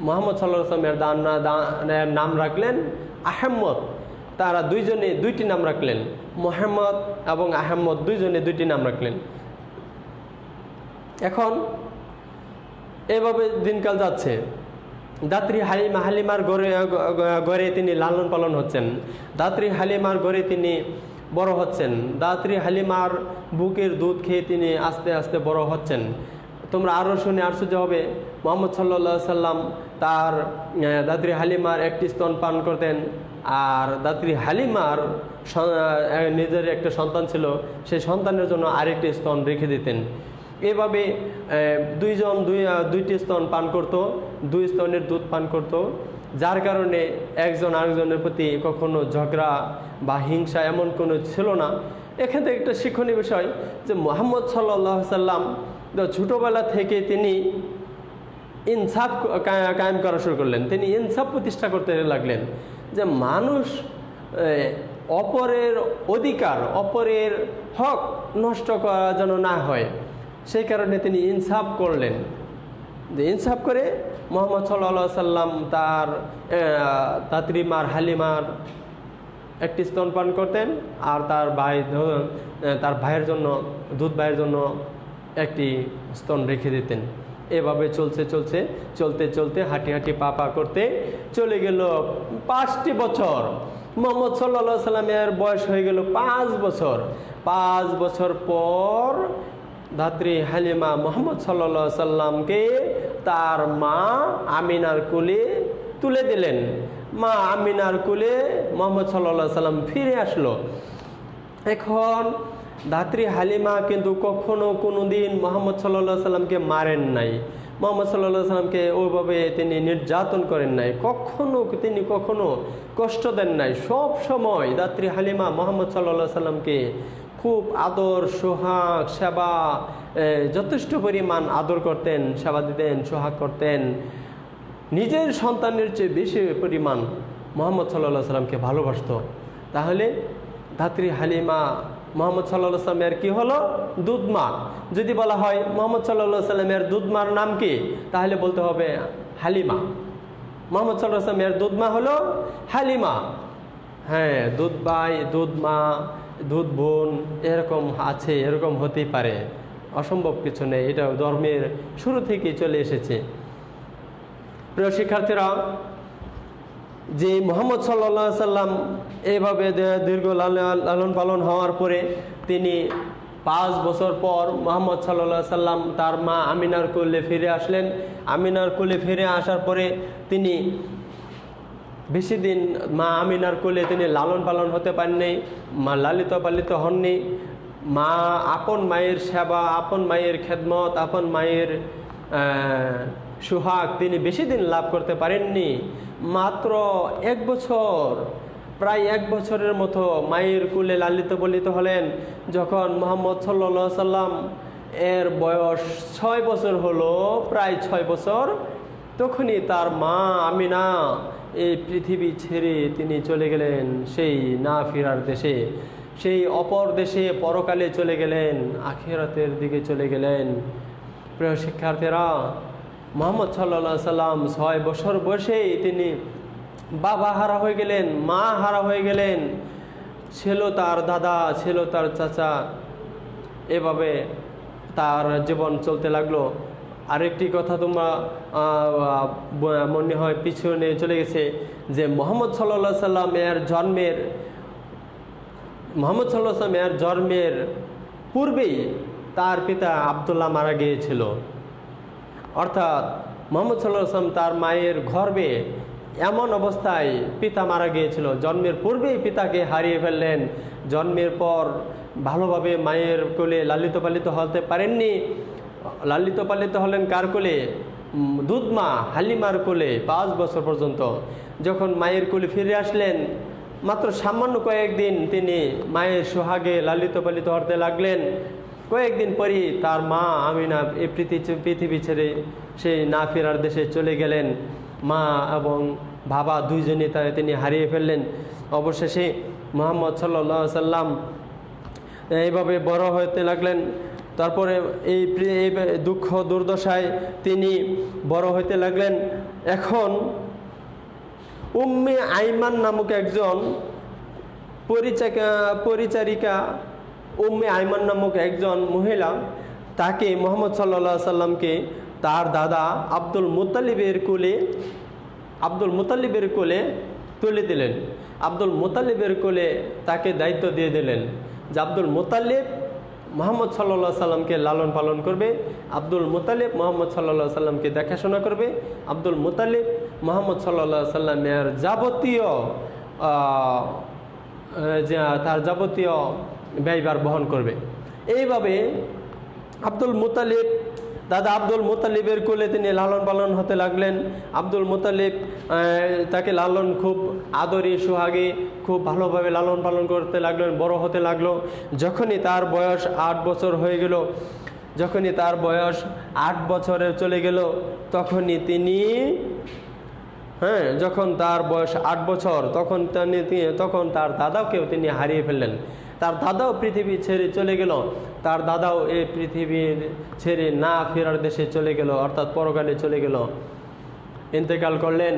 মুহাম্মদ সাল্লাল্লাহু আলাইহি সাল্লামের নাম রাখলেন আহম্মদ। তারা দুইজনে 2টি নাম রাখলেন, মুহাম্মদ এবং আহম্মদ, দুইজনে 2টি নাম রাখলেন। এখন এভাবে দিনকাল যাচ্ছে। দাত্রী হালিমার ঘরে তিনি লালন পালন হচ্ছেন, দাত্রী হালিমার ঘরে তিনি বড় হচ্ছেন, দাত্রী হালিমার বুকের দুধ খেয়ে তিনি আস্তে আস্তে বড় হচ্ছেন। তোমরা আরও শুনে আশ্চর্য হবে, মুহাম্মদ সাল্লাল্লাহু আলাইহি সাল্লাম তার দাত্রী হালিমার একটি স্তন পান করতেন, আর দাত্রী হালিমার নিজের একটা সন্তান ছিল, সেই সন্তানের জন্য আরেকটি স্তন রেখে দিতেন। এভাবে দুইটি স্তন পান করত, 2 স্তনের দুধ পান করত, যার কারণে একজন আরেকজনের প্রতি কখনো ঝগড়া বা হিংসা এমন কোনো ছিল না। এখান থেকে একটা শিক্ষণীয় বিষয় যে মুহাম্মদ সাল্লাল্লাহু আলাইহি সাল্লাম ছোটোবেলা থেকে তিনি ইনসাফ কায়েম করা শুরু করলেন। তিনি ইনসাফ প্রতিষ্ঠা করতে লাগলেন যে মানুষ অপরের অধিকার, অপরের হক নষ্ট করা যেন না হয়। সেই কারণে তিনি ইনসাফ করলেন। যে ইনসাফ করে মুহাম্মদ সাল্লাল্লাহু আলাইহি সাল্লাম তার দাত্রী মার হালিমার একটি স্তন পান করতেন, আর তার ভাইয়ের জন্য ভাইয়ের জন্য একটি স্তন রেখে দিতেন। এভাবে চলতে হাঁটি পা করতে চলে গেল 5টি বছর। মুহাম্মদ সাল্লাল্লাহু আলাইহি সাল্লামের বয়স হয়ে গেল 5 বছর। 5 বছর পর দাত্রী হালিমা মুহাম্মদ সাল্লাল্লাহু আলাইহি সাল্লামকে তার মা আমিনার কোলে তুলে দিলেন। মা আমিনার কোলে মুহাম্মদ সাল্লাল্লাহু আলাইহি সাল্লাম ফিরে আসলো। এখন দাত্রী হালিমা কিন্তু কখনো কোনো দিন মুহাম্মদ সাল্লাল্লাহু আলাইহি সাল্লামকে মারেন নাই। মোহাম্মদ সাল্লাল্লাহু আলাইহি সাল্লামকে ওইভাবে তিনি নির্যাতন করেন নাই, তিনি কখনো কষ্ট দেন নাই। সব সময় দাত্রী হালিমা মোহাম্মদ সাল্লাল্লাহু আলাইহি সাল্লামকে খুব আদর সোহাগ সেবা, যথেষ্ট পরিমাণ আদর করতেন, সেবা দিতেন, সোহাগ করতেন। নিজের সন্তানের চেয়ে বেশি পরিমাণ মোহাম্মদ সাল্লাল্লাহু আলাইহি সাল্লামকে ভালোবাসত। তাহলে ধাত্রী হালিমা মোহাম্মদ সাল্লাল্লাহু আলাইহি সাল্লামের কি হলো? দুধমা। যদি বলা হয় মোহাম্মদ সাল্লাল্লাহু আলাইহি সাল্লামের দুধমার নাম কি, তাহলে বলতে হবে হালিমা। মোহাম্মদ সাল্লাল্লাহু আলাইহি সাল্লামের দুধমা হলো হালিমা। হ্যাঁ, দুধ ভাই, দুধ মা, দুধ বোন এরকম আছে, এরকম হতেই পারে, অসম্ভব কিছু নেই। এটা ধর্মের শুরু থেকেই চলে এসেছে। প্রিয় শিক্ষার্থীরা, যে মোহাম্মদ সাল্লাল্লাহু আলাইহি সাল্লাম এইভাবে দীর্ঘ লালন পালন হওয়ার পরে তিনি 5 বছর পর মোহাম্মদ সাল্লাল্লাহু আলাইহি সাল্লাম তার মা আমিনার কোলে ফিরে আসলেন। আমিনার কোলে ফিরে আসার পরে তিনি বেশি দিন মা আমিনার কোলে তিনি লালন পালন হতে পারেননি, লালিত পালিত হননি। মা আপন মায়ের সেবা, আপন মায়ের খেদমত, আপন মায়ের সুহাগ তিনি বেশি দিন লাভ করতে পারেননি। মাত্র 1 বছর, প্রায় 1 বছরের মতো মায়ের কোলে লালিত পালিত হলেন। যখন মোহাম্মদ সাল্লাল্লাহু আলাইহি সাল্লাম এর বয়স 6 বছর হলো, প্রায় 6 বছর, তখনই তার মা আমিনা এই পৃথিবী ছেড়ে তিনি চলে গেলেন সেই না ফেরার দেশে, সেই অপর দেশে পরকালে চলে গেলেন, আখিরাতের দিকে চলে গেলেন। প্রিয় শিক্ষার্থীরা, মোহাম্মদ সাল্লাল্লাহু আলাইহি সাল্লাম 6 বছর বয়সেই তিনি বাবা হারা হয়ে গেলেন, মা হারা হয়ে গেলেন। ছিল তার দাদা, ছিল তার চাচা, এভাবে তার জীবন চলতে লাগলো। আরেকটি কথা তোমরা মনে হয় পিছনে চলে গেছে যে মোহাম্মদ সাল্লাল্লাহু আলাইহি সাল্লামের জন্মের পূর্বেই তার পিতা আব্দুল্লাহ মারা গিয়েছিল। অর্থাৎ মোহাম্মদ সাল্লাল্লাহু আলাইহি সাল্লাম তার মায়ের গর্ভে এমন অবস্থায় পিতা মারা গিয়েছিল, জন্মের পূর্বেই পিতাকে হারিয়ে ফেললেন। জন্মের পর ভালোভাবে মায়ের কোলে লালিত পালিত হতে পারেননি। লালিত পালিত হলেন কার কোলে? দুধমা হালিমার কোলে 5 বছর পর্যন্ত। যখন মায়ের কোলে ফিরে আসলেন, মাত্র সামান্য কয়েকদিন তিনি মায়ের সোহাগে লালিত পালিত হতে লাগলেন। কয়েকদিন পরই তার মা আমিনা এই পৃথিবী ছেড়ে সেই না ফেরার দেশে চলে গেলেন। মা এবং বাবা দুইজনে তিনি হারিয়ে ফেললেন। অবশেষে মুহাম্মদ সাল্লাল্লাহু আলাইহি সাল্লাম এইভাবে বড় হতে লাগলেন। তারপরে এই দুঃখ দুর্দশায় তিনি বড় হতে লাগলেন। এখন উম্মে আইমান নামক একজন পরিচারিকা, উম্মে আইমান নামক একজন মহিলা, তাকে মুহাম্মদ সাল্লাল্লাহু আলাইহি সাল্লামকে তার দাদা আব্দুল মুত্তালিবের কোলে তুলে দিলেন। আব্দুল মুত্তালিবের কোলে তাকে দায়িত্ব দিয়ে দিলেন যে আব্দুল মুত্তালিব মুহাম্মদ সাল্লাল্লাহু আলাইহি সাল্লামকে লালন পালন করবে, আব্দুল মুত্তালিব মুহাম্মদ সাল্লাল্লাহু আলাইহি সাল্লামকে দেখাশোনা করবে, আব্দুল মুত্তালিব মুহাম্মদ সাল্লাল্লাহু আলাইহি সাল্লামের যাবতীয় ব্যয়ভার বহন করবে। এইভাবে দাদা আব্দুল মুত্তালিবের কোলে তিনি লালন পালন হতে লাগলেন। আব্দুল মুত্তালিব তাকে খুব আদরে সোহাগে খুব ভালোভাবে লালন পালন করতে লাগলেন, বড় হতে লাগলো। যখনই তার বয়স 8 বছর হয়ে গেল, যখনই তার বয়স 8 বছরে চলে গেল, তখনই তিনি যখন তার বয়স 8 বছর, তখন তার দাদাকেও তিনি হারিয়ে ফেললেন। তার দাদাও পৃথিবী ছেড়ে চলে গেল। তার দাদাও এই পৃথিবীর ছেড়ে না ফেরার দেশে চলে গেল, অর্থাৎ পরকালে চলে গেল, ইন্তেকাল করলেন।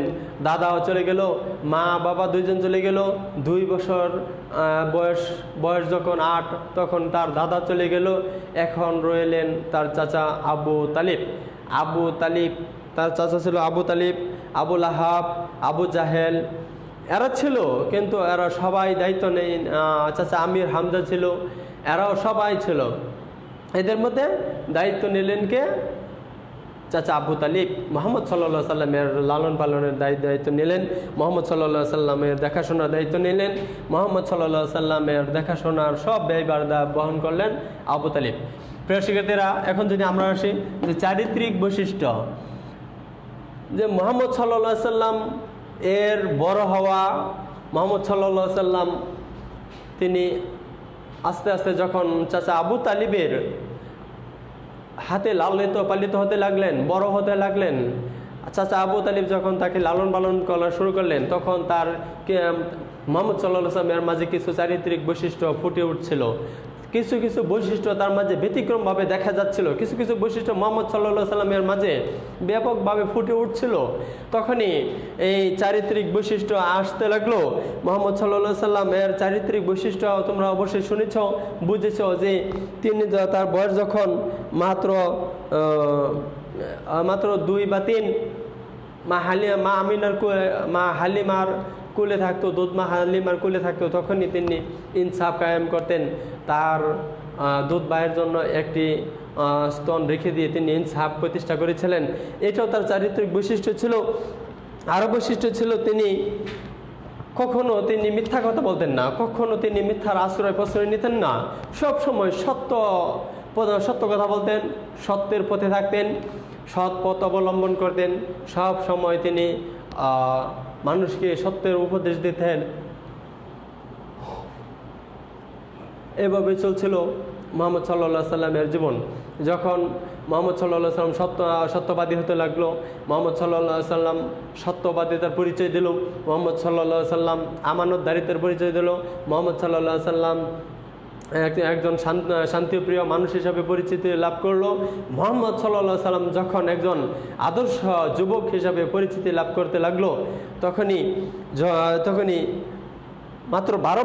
দাদাও চলে গেল, মা বাবা দুইজন চলে গেল। 2 বছর বয়স যখন 8, তখন তার দাদা চলে গেল। এখন রইলেন তার চাচা আবু তালিব। তার চাচা ছিল আবু তালিব, আবু লাহাব, আবু জাহেল, এরা ছিল, কিন্তু এরা সবাই দায়িত্ব নেই। চাচা আমির হামজা ছিল, এরাও সবাই ছিল। এদের মধ্যে দায়িত্ব নিলেন কে? চাচা আবু তালিব। মুহাম্মদ সাল্লাল্লাহু আলাইহি সাল্লামের লালন পালনের দায়িত্ব নিলেন, মুহাম্মদ সাল্লাল্লাহু আলাইহি সাল্লামের দেখাশোনার দায়িত্ব নিলেন, মুহাম্মদ সাল্লাল্লাহু আলাইহি সাল্লামের দেখাশোনার সব ব্যয়ভার বহন করলেন আবু তালিব। প্রিয় শিক্ষার্থীরা, এখন যদি আমরা আসি যে চারিত্রিক বৈশিষ্ট্য, যে মুহাম্মদ সাল্লাল্লাহু আলাইহি সাল্লাম এর বড় হওয়া, মুহাম্মদ সাল্লাল্লাহু আলাইহি সাল্লাম তিনি আস্তে আস্তে যখন চাচা আবু তালিবের হাতে লালিত পালিত হতে লাগলেন, বড় হতে লাগলেন, চাচা আবু তালিব যখন তাকে লালন পালন করা শুরু করলেন, তখন তার মুহাম্মদ সাল্লাল্লাহু আলাইহি সাল্লামের মাঝে কিছু চারিত্রিক বৈশিষ্ট্য ফুটে উঠছিল। কিছু কিছু বৈশিষ্ট্য তার মাঝে ব্যতিক্রমভাবে দেখা যাচ্ছিল, কিছু কিছু বৈশিষ্ট্য মুহাম্মদ সাল্লাল্লাহু আলাইহি সাল্লামের মাঝে ব্যাপকভাবে ফুটে উঠছিল। তখনই এই চারিত্রিক বৈশিষ্ট্য আসতে লাগলো। মুহাম্মদ সাল্লাল্লাহু আলাইহি সাল্লামের চারিত্রিক বৈশিষ্ট্য তোমরা অবশ্যই শুনেছ, বুঝেছ যে তিনি তার বয়স যখন মাত্র 2 বা 3, মা হালিমার কুলে থাকতো, দুধ মা হালিমার কুলে থাকতো, তখনই তিনি ইনসাফ কায়েম করতেন। তার দুধ ভাইয়ের জন্য একটি স্তন রেখে দিয়ে তিনি ইনসাফ প্রতিষ্ঠা করেছিলেন। এটাও তার চারিত্রিক বৈশিষ্ট্য ছিল। আরও বৈশিষ্ট্য ছিল, কখনো তিনি মিথ্যা কথা বলতেন না, কখনো তিনি মিথ্যার প্রশ্রয় নিতেন না। সব সময় সত্য কথা বলতেন, সত্যের পথে থাকতেন, সৎ পথ অবলম্বন করতেন। সব সময় তিনি মানুষকে সত্যের উপদেশ দিতেন। এভাবে চলছিল মুহাম্মদ সাল্লাল্লাহু আলাইহি সাল্লামের জীবন। যখন মুহাম্মদ সাল্লাল্লাহু আলাইহি সাল্লাম সত্যবাদী হতে লাগলো, মুহাম্মদ সাল্লাল্লাহু আলাইহি সাল্লাম সত্যবাদিতার পরিচয় দিল, মুহাম্মদ সাল্লাল্লাহু আলাইহি সাল্লাম আমানতদারিতার পরিচয় দিল, মুহাম্মদ সাল্লাল্লাহু আলাইহি সাল্লাম একজন শান্তিপ্রিয় মানুষ হিসাবে পরিচিতি লাভ করলো। মুহাম্মদ সাল্লাল্লাহু আলাইহি সাল্লাম যখন একজন আদর্শ যুবক হিসাবে পরিচিতি লাভ করতে লাগলো, তখনই মাত্র 12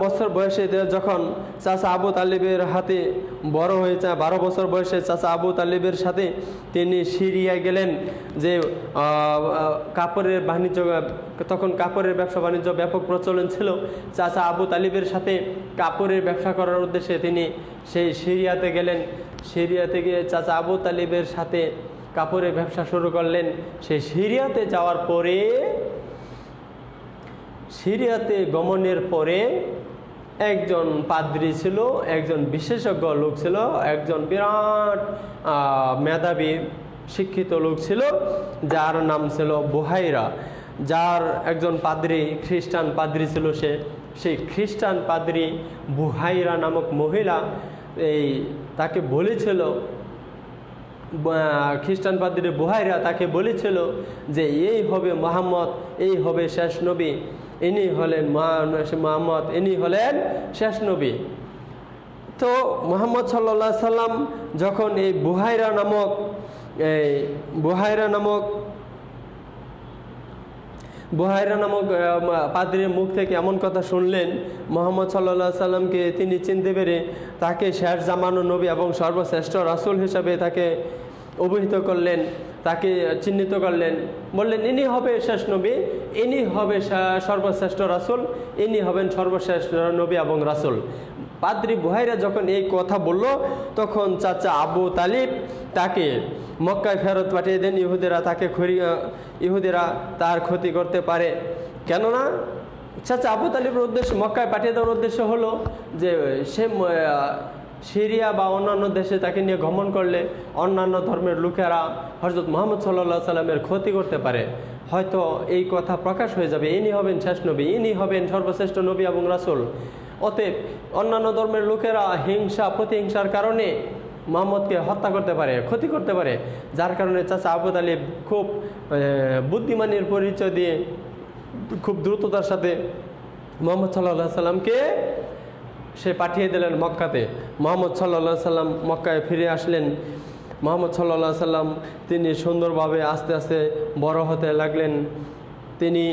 বছর বয়সে যখন চাচা আবু তালিবের হাতে বড় হয়েছে, 12 বছর বয়সে চাচা আবু তালিবের সাথে তিনি সিরিয়ায় গেলেন। যে কাপড়ের বাণিজ্য, তখন কাপড়ের ব্যবসা বাণিজ্য ব্যাপক প্রচলন ছিল। চাচা আবু তালিবের সাথে কাপড়ের ব্যবসা করার উদ্দেশ্যে তিনি সেই সিরিয়াতে গেলেন। সিরিয়াতে গিয়ে চাচা আবু তালিবের সাথে কাপড়ের ব্যবসা শুরু করলেন। সেই সিরিয়াতে যাওয়ার পরে, সিরিয়াতে গমনের পরে একজন পাদ্রী ছিল, একজন বিশেষজ্ঞ লোক ছিল, একজন বিরাট মেধাবী শিক্ষিত লোক ছিল, যার নাম ছিল বুহাইরা। যার একজন পাদ্রী, খ্রিস্টান পাদ্রী ছিল। সেই খ্রিস্টান পাদ্রী বুহাইরা নামক মহিলা তাকে বলেছিল, খ্রিস্টান পাদ্রী বুহাইরা তাকে বলেছিল যে এই হবে মুহাম্মদ, এই হবে শেষ নবী, ইনি হলেন মুহাম্মদ, ইনি হলেন শেষ নবী। তো মুহাম্মদ সাল্লাল্লাহু আলাইহি সাল্লাম যখন এই বুহাইরা নামক পাদ্রীর মুখ থেকে এমন কথা শুনলেন, মুহাম্মদ সাল্লাল্লাহু আলাইহি সাল্লামকে তিনি চিনতে পেরে তাকে শেষ জামানো নবী এবং সর্বশ্রেষ্ঠ রাসূল হিসাবে তাকে অভিহিত করলেন, তাকে চিহ্নিত করলেন। বললেন ইনি হবে শেষ নবী, ইনি হবে সর্বশ্রেষ্ঠ রাসূল, ইনি হবেন সর্বশ্রেষ্ঠ নবী এবং রাসূল। পাদ্রী বুহাইরা যখন এই কথা বলল, তখন চাচা আবু তালিব তাকে মক্কায় ফেরত পাঠিয়ে দেন। ইহুদিরা তার ক্ষতি করতে পারে। কেননা চাচা আবু তালিবের উদ্দেশ্য, মক্কায় পাঠিয়ে দেওয়ার উদ্দেশ্য হলো যে সে সিরিয়া বা অন্যান্য দেশে তাকে নিয়ে গমন করলে অন্যান্য ধর্মের লোকেরা হযরত মুহাম্মদ সাল্লাল্লাহু আলাইহি সাল্লামের ক্ষতি করতে পারে। হয়তো এই কথা প্রকাশ হয়ে যাবে, ইনি হবেন শেষ নবী, ইনি হবেন সর্বশ্রেষ্ঠ নবী এবং রাসূল। অতএব অন্যান্য ধর্মের লোকেরা প্রতিহিংসার কারণে মুহাম্মদকে হত্যা করতে পারে, ক্ষতি করতে পারে। যার কারণে চাচা আবু তালিব খুব বুদ্ধিমানের পরিচয় দিয়ে খুব দ্রুততার সাথে মুহাম্মদ সাল্লাল্লাহু আলাইহি সাল্লামকে সে পাঠিয়ে দিলেন মক্কাতে। মুহাম্মদ সাল্লাল্লাহু আলাইহি সাল্লাম মক্কায় ফিরে আসলেন। মুহাম্মদ সাল্লাল্লাহু আলাইহি সাল্লাম তিনি সুন্দরভাবে আস্তে আস্তে বড় হতে লাগলেন। তিনি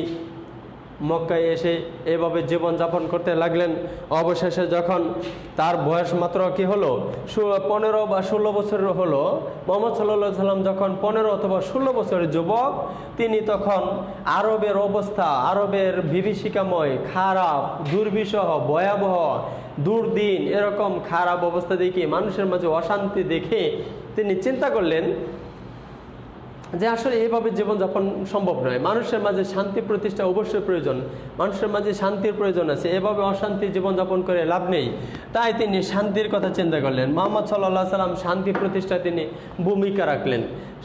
মক্কায় এসে এভাবে জীবনযাপন করতে লাগলেন। অবশেষে যখন তার বয়স মাত্র 15 বা 16 বছরের হলো, মুহাম্মদ সাল্লাল্লাহু আলাইহি সাল্লাম যখন 15 অথবা 16 বছরের যুবক, তিনি তখন আরবের বিভীষিকাময়, খারাপ, দুর্বিষহ, ভয়াবহ, দুর্দিন এরকম খারাপ অবস্থা দেখে, মানুষের মাঝে অশান্তি দেখে তিনি চিন্তা করলেন যে আসলে এইভাবে জীবনযাপন সম্ভব নয়, মানুষের মাঝে শান্তি প্রতিষ্ঠা অবশ্যই প্রয়োজন, মানুষের মাঝে শান্তির প্রয়োজন আছে, এভাবে অশান্তি জীবনযাপন করে লাভ নেই। তাই তিনি শান্তির কথা চিন্তা করলেন। মুহাম্মদ সাল্লাল্লাহু আলাইহি সাল্লাম শান্তি প্রতিষ্ঠায় তিনি ভূমিকা রাখলেন।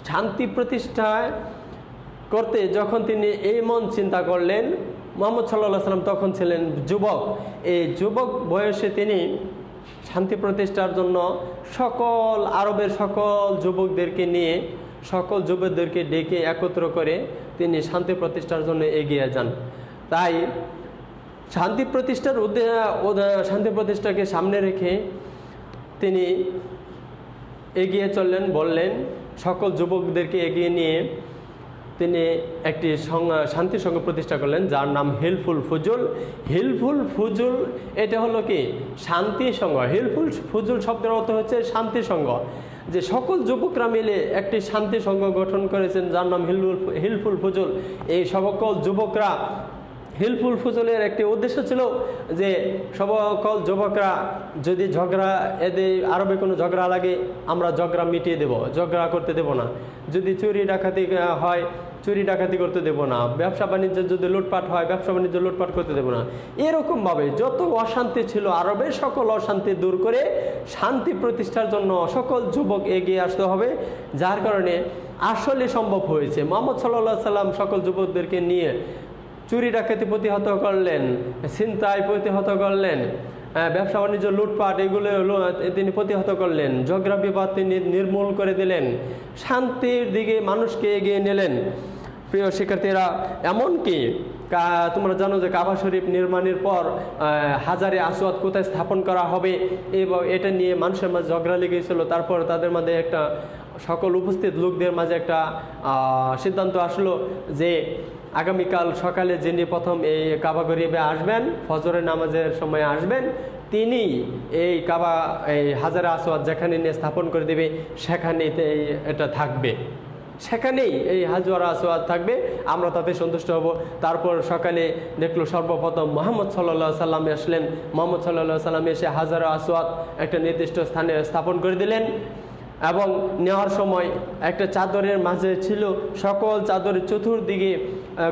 শান্তি প্রতিষ্ঠায় করতে যখন তিনি এই মন চিন্তা করলেন, মুহাম্মদ সাল্লাল্লাহু আলাইহি সাল্লাম তখন ছিলেন যুবক। এই যুবক বয়সে তিনি শান্তি প্রতিষ্ঠার জন্য সকল আরবের সকল যুবকদেরকে নিয়ে, সকল যুবকদেরকে ডেকে একত্র করে তিনি শান্তি প্রতিষ্ঠার জন্য এগিয়ে যান। তাই শান্তি প্রতিষ্ঠাকে সামনে রেখে তিনি এগিয়ে চললেন, বললেন সকল যুবকদেরকে এগিয়ে নিয়ে তিনি একটি শান্তি সংঘ প্রতিষ্ঠা করলেন, যার নাম হিলফুল ফুজুল। হিলফুল ফুজুল এটা হলো কি শান্তি সংঘ। হিলফুল ফুজুল শব্দের অর্থ হচ্ছে শান্তি সংঘ। যে সকল যুবকরা মিলে একটি শান্তি সংঘ গঠন করেছেন, যার নাম হিলফুল ফুজুল। এই সকল যুবকরা, হিলফুল ফুজুলের একটি উদ্দেশ্য ছিল যে সকল যুবকরা যদি ঝগড়া, এদের আরবে কোনো ঝগড়া লাগে আমরা ঝগড়া মিটিয়ে দেব, ঝগড়া করতে দেব না। যদি চুরি ডাকাতি হয় চুরি ডাকাতি করতে দেব না। ব্যবসা বাণিজ্য যদি লুটপাট হয় ব্যবসা বাণিজ্য লুটপাট করতে দেব না। এরকমভাবে যত অশান্তি ছিল আরবের সকল অশান্তি দূর করে শান্তি প্রতিষ্ঠার জন্য সকল যুবক এগিয়ে আসতে হবে, যার কারণে আসলে সম্ভব হয়েছে। মুহাম্মদ সাল্লাল্লাহু আলাইহি সাল্লাম সকল যুবকদেরকে নিয়ে চুরি ডাকাতি প্রতিহত করলেন, ছিনতাই প্রতিহত করলেন, ব্যবসা বাণিজ্য লুটপাট এগুলো তিনি প্রতিহত করলেন, ঝগড়া বিবাদ তিনি নির্মূল করে দিলেন, শান্তির দিকে মানুষকে এগিয়ে নিলেন। প্রিয় শিক্ষার্থীরা, এমনকি তোমরা জানো যে কাবা শরীফ নির্মাণের পর হাজারে আসওয়াদ কোথায় স্থাপন করা হবে এবং এটা নিয়ে মানুষের মাঝে ঝগড়া লেগেছিল। তারপর তাদের মাঝে একটা সকল উপস্থিত লোকদের মাঝে একটা সিদ্ধান্ত আসলো যে আগামীকাল সকালে যিনি প্রথম এই কাবা শরীফে আসবেন, ফজরের নামাজের সময় আসবেন, তিনি এই হাজারে আসওয়াদ যেখানে নিয়ে স্থাপন করে দেবে সেখানেই এটা থাকবে, সেখানেই এই হাজারে আসওয়াদ থাকবে, আমরা তাতে সন্তুষ্ট হব। তারপর সকালে দেখলো সর্বপ্রথম মুহাম্মদ সাল্লাল্লাহু আলাইহি সাল্লাম আসলেন। মুহাম্মদ সাল্লাল্লাহু আলাইহি সাল্লাম এসে হাজারে আসওয়াদ একটা নির্দিষ্ট স্থানে স্থাপন করে দিলেন এবং নেওয়ার সময় একটা চাদরের মাঝে ছিল, সকল চাদরের চতুর্দিকে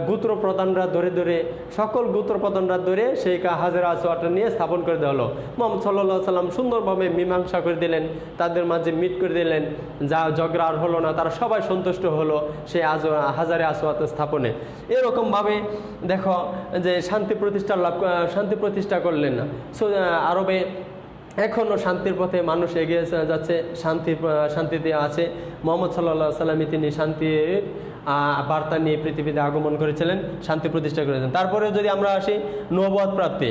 গোত্রপ্রধানরা ধরে সকল গোত্রপ্রধানরা ধরে সেই হাজারে আসওয়াদটা নিয়ে স্থাপন করে দেওয়া হলো। মুহাম্মদ সাল্লাল্লাহু আলাইহি সাল্লাম সুন্দরভাবে মীমাংসা করে দিলেন, তাদের মাঝে মিট করে দিলেন, যা ঝগড়া আর হলো না, তারা সবাই সন্তুষ্ট হলো সেই হাজারে আসওয়াদ স্থাপনে। এরকমভাবে দেখো যে শান্তি প্রতিষ্ঠা করলেন। আরবে এখনও শান্তির পথে মানুষ এগিয়ে যাচ্ছে, শান্তিতে আছে। মুহাম্মদ সাল্লাল্লাহু আলাইহি সাল্লাম তিনি শান্তির বার্তা নিয়ে পৃথিবীতে আগমন করেছিলেন, শান্তি প্রতিষ্ঠা করেছেন। তারপরে যদি আমরা আসি নবুয়ত প্রাপ্তি,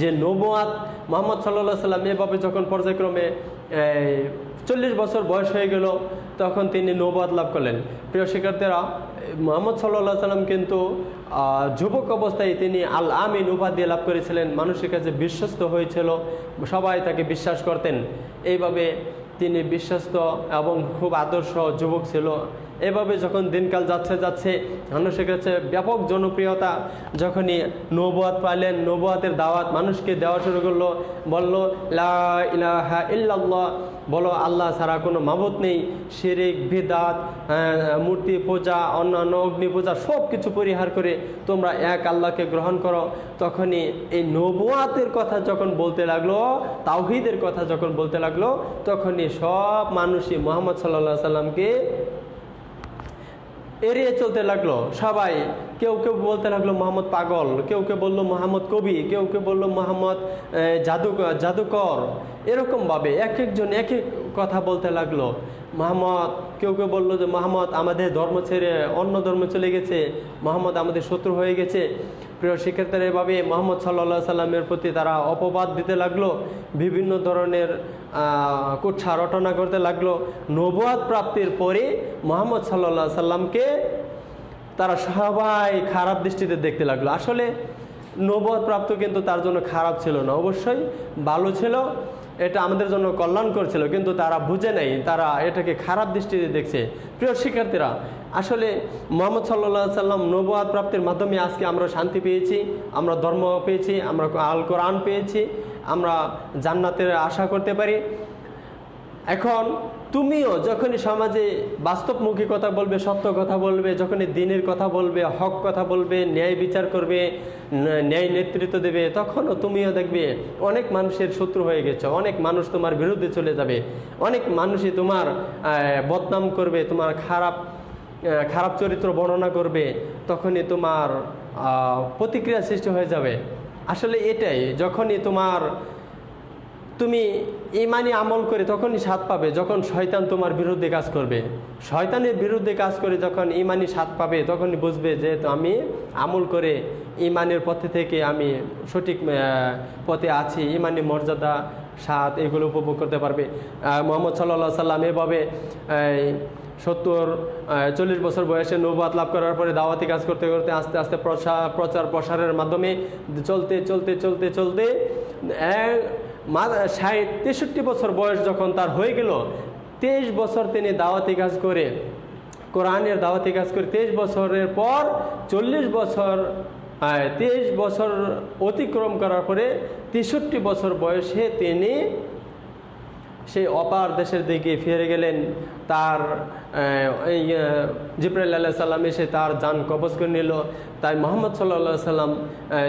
যে নবুয়ত মুহাম্মদ সাল্লাল্লাহু আলাইহি সাল্লাম এভাবে যখন পর্যায়ক্রমে 40 বছর বয়স হয়ে গেল তখন তিনি নবুয়ত লাভ করলেন। প্রিয় শিক্ষার্থীরা, মুহাম্মদ সাল্লাল্লাহু আলাইহি সাল্লাম কিন্তু যুবক অবস্থায় তিনি আল আমিন উপাধি লাভ করেছিলেন, মানুষের কাছে বিশ্বস্ত হয়েছিল, সবাই তাকে বিশ্বাস করতেন। এইভাবে তিনি বিশ্বস্ত এবং খুব আদর্শ যুবক ছিল। এভাবে যখন দিনকাল যাচ্ছে মানুষের কাছে ব্যাপক জনপ্রিয়তা, যখনই নবুয়ত পাইলেন, নবুয়তের দাওয়াত মানুষকে দেওয়া শুরু করলো, বলল লা ইলাহা ইল্লাল্লাহ, বলো আল্লাহ ছাড়া কোনো মাবুদ নেই, শিরিক বিদআত মূর্তি পূজা অন্যান্য অগ্নি পূজা সব কিছু পরিহার করে তোমরা এক আল্লাহকে গ্রহণ করো। তখনই এই নবুয়তের কথা যখন বলতে লাগলো, তাওহীদের কথা যখন বলতে লাগলো, তখনই সব মানুষই মুহাম্মদ সাল্লাল্লাহু আলাইহি সাল্লামকে এড়িয়ে চলতে লাগলো। সবাই কেউ বলতে লাগলো মুহাম্মদ পাগল, কেউ বললো মুহাম্মদ কবি, কেউ বললো মুহাম্মদ জাদুকর। এরকমভাবে এক একজন এক এক কথা বলতে লাগলো। মুহাম্মদ কেউ বললো যে মুহাম্মদ আমাদের ধর্ম ছেড়ে অন্য ধর্মে চলে গেছে, মুহাম্মদ আমাদের শত্রু হয়ে গেছে। প্রিয় শিক্ষার্থীরা, এভাবে মুহাম্মদ সাল্লাল্লাহু আলাইহি সাল্লামের প্রতি তারা অপবাদ দিতে লাগলো, বিভিন্ন ধরনের কুৎসা রটনা করতে লাগলো। নবুয়ত প্রাপ্তির পরে মুহাম্মদ সাল্লাল্লাহু আলাইহি সাল্লামকে তারা সবাই খারাপ দৃষ্টিতে দেখতে লাগলো। আসলে নবুয়ত প্রাপ্ত কিন্তু তার জন্য খারাপ ছিল না, অবশ্যই ভালো ছিল, এটা আমাদের জন্য কল্যাণকর ছিল, কিন্তু তারা বুঝে নাই, তারা এটাকে খারাপ দৃষ্টিতে দেখছে। প্রিয় শিক্ষার্থীরা, আসলে মুহাম্মদ সাল্লাল্লাহু আলাইহি সাল্লাম নবুয়ত প্রাপ্তির মাধ্যমে আজকে আমরা শান্তি পেয়েছি, আমরা ধর্ম পেয়েছি, আমরা আল কোরআন পেয়েছি, আমরা জান্নাতের আশা করতে পারি। এখন তুমিও যখনই সমাজে বাস্তবমুখী কথা বলবে, সত্য কথা বলবে, যখনই দিনের কথা বলবে, হক কথা বলবে, ন্যায় বিচার করবে, ন্যায় নেতৃত্ব দেবে, তখনও তুমিও দেখবে অনেক মানুষের শত্রু হয়ে গেছে, অনেক মানুষ তোমার বিরুদ্ধে চলে যাবে, অনেক মানুষই তোমার বদনাম করবে, তোমার খারাপ চরিত্র বর্ণনা করবে, তখনই তোমার প্রতিক্রিয়া সৃষ্টি হয়ে যাবে। আসলে এটাই, যখনই তুমি ঈমানি আমল করে তখনই স্বাদ পাবে যখন শয়তান তোমার বিরুদ্ধে কাজ করবে। শয়তানের বিরুদ্ধে কাজ করে যখন ঈমানি স্বাদ পাবে তখনই বুঝবে যে আমি আমল করে ঈমানের পথে থেকে আমি সঠিক পথে আছি, ঈমানি মর্যাদা স্বাদ এগুলো উপভোগ করতে পারবে। মুহাম্মদ সাল্লাল্লাহু আলাইহি সাল্লাম এভাবে 40 বছর বয়সে নবুয়ত লাভ করার পরে দাওয়াতি কাজ করতে করতে আস্তে আস্তে প্রচার প্রসারের মাধ্যমে চলতে 63 বছর বয়স যখন তার হয়ে গেল, 23 বছর তিনি দাওয়াতি কাজ করে, কোরআনের দাওয়াতি কাজ করে 23 বছরের পর 23 বছর অতিক্রম করার পরে 63 বছর বয়সে তিনি সেই অপার দেশের দিকে ফিরে গেলেন। তার জিবরাইল আলাইহিস সালাম এসে তার জান কবজ করে নিল। তাই মুহাম্মদ সাল্লাল্লাহু আলাইহি সাল্লাম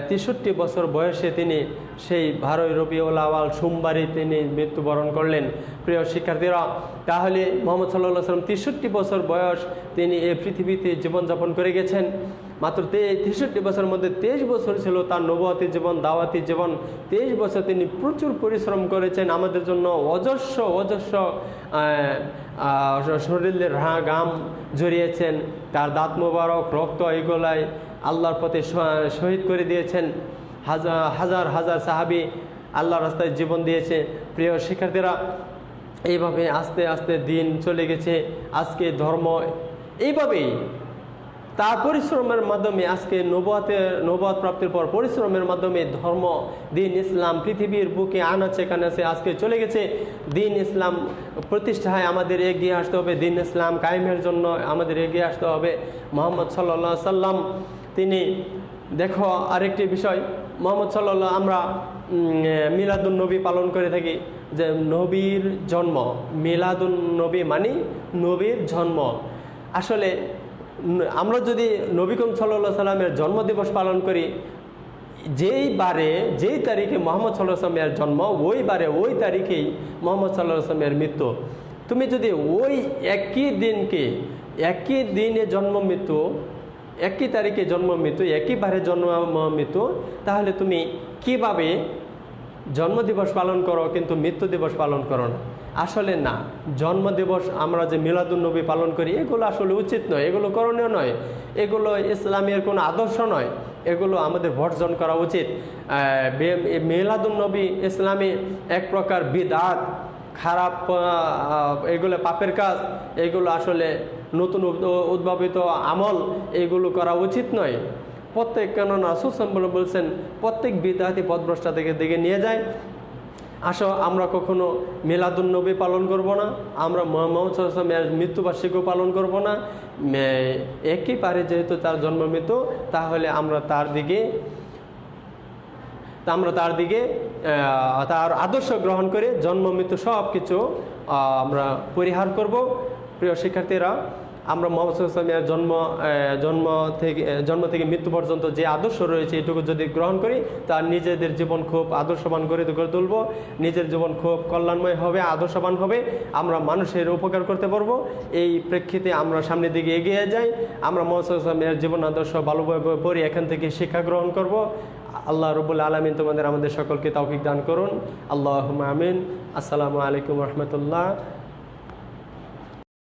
63 বছর বয়সে তিনি সেই 12 রবিউল আউয়াল সোমবারে তিনি মৃত্যুবরণ করলেন। প্রিয় শিক্ষার্থীরা, তাহলে মুহাম্মদ সাল্লাল্লাহু আলাইহি সাল্লাম 63 বছর বয়স তিনি এই পৃথিবীতে জীবনযাপন করে গেছেন। মাত্র 63 বছরের মধ্যে 23 বছর ছিল তার নবুয়তি জীবন, দাওয়াতি জীবন। 23 বছর তিনি প্রচুর পরিশ্রম করেছেন, আমাদের জন্য অজস্র শরীরের ঘাম ঝরিয়েছেন, তার দাঁত মোবারক রক্ত এগুলাই আল্লাহর পথে শহীদ করে দিয়েছেন। হাজার হাজার সাহাবী আল্লাহর রাস্তায় জীবন দিয়েছে। প্রিয় শিক্ষার্থীরা, এইভাবে আস্তে আস্তে দিন চলে গেছে। আজকে ধর্ম এইভাবেই তার পরিশ্রমের মাধ্যমে, আজকে নবুয়ত প্রাপ্তির পর পরিশ্রমের মাধ্যমে ধর্ম দিন ইসলাম পৃথিবীর বুকে আনাচে কানাচে আজকে চলে গেছে। দিন ইসলাম প্রতিষ্ঠায় আমাদের এগিয়ে আসতে হবে, দিন ইসলাম কায়েমের জন্য আমাদের এগিয়ে আসতে হবে। মুহাম্মদ সাল্লাল্লাহু আলাইহি সাল্লাম তিনি, দেখো আরেকটি বিষয়, মুহাম্মদ সাল্লাল্লাহু, আমরা মিলাদুন নবী পালন করে থাকি, যে নবীর জন্ম, মিলাদুন নবী মানে নবীর জন্ম। আসলে আমরা যদি নবী করিম সাল্লাল্লাহু আলাইহি সাল্লামের জন্মদিবস পালন করি, যেই তারিখে মুহাম্মদ সাল্লাল্লাহু আলাইহি সাল্লামের জন্ম, ওই তারিখেই মুহাম্মদ সাল্লাল্লাহু আলাইহি সাল্লামের মৃত্যু। তুমি যদি ওই একই দিনে জন্ম মৃত্যু, একই তারিখে জন্ম মৃত্যু, একই বারে জন্ম মৃত্যু, তাহলে তুমি কিভাবে জন্মদিবস পালন করো কিন্তু মৃত্যু দিবস পালন করো না? আসলে না, জন্মদিবস আমরা যে মিলাদুন নবী পালন করি এগুলো আসলে উচিত নয়, এগুলো করণীয় নয়, এগুলো ইসলামের কোনো আদর্শ নয়, এগুলো আমাদের বর্জন করা উচিত। মিলাদুন নবী ইসলামে এক প্রকার বিদআত, খারাপ, এগুলো পাপের কাজ, এগুলো আসলে নতুন উদ্ভাবিত আমল, এগুলো করা উচিত নয়। কেননা রাসূল সাল্লাল্লাহু আলাইহি ওয়াসাল্লাম বলছেন প্রত্যেক বিদআতি পথভ্রষ্টা দিকে নিয়ে যায়। আসো আমরা কখনো মিলাদুন নবী পালন করব না, আমরা মুহাম্মদ সাল্লাল্লাহু আলাইহি ওয়াসাল্লামের মৃত্যুবার্ষিকীও পালন করব না। একই পারে যেহেতু তার জন্ম মৃত্যু, তাহলে আমরা তার আদর্শ গ্রহণ করে জন্ম মৃত্যু সব কিছু আমরা পরিহার করব। প্রিয় শিক্ষার্থীরা, আমরা মুহাম্মদ সাল্লাল্লাহু আলাইহি ওয়াসাল্লামের জন্ম থেকে মৃত্যু পর্যন্ত যে আদর্শ রয়েছে এটুকু যদি গ্রহণ করি, তার নিজেদের জীবন খুব আদর্শবান করে তুলব, নিজের জীবন খুব কল্যাণময় হবে, আদর্শবান হবে, আমরা মানুষের উপকার করতে পারবো। এই প্রেক্ষিতে আমরা সামনের দিকে এগিয়ে যাই, আমরা মুহাম্মদ সাল্লাল্লাহু আলাইহি ওয়াসাল্লামের জীবন আদর্শ ভালোভাবে পড়ি, এখান থেকে শিক্ষা গ্রহণ করব। আল্লাহ রাব্বুল আলামিন আমাদের সকলকে তৌফিক দান করুন। আল্লাহুম্মা আমিন। আসসালামু আলাইকুম ওয়া রাহমাতুল্লাহ।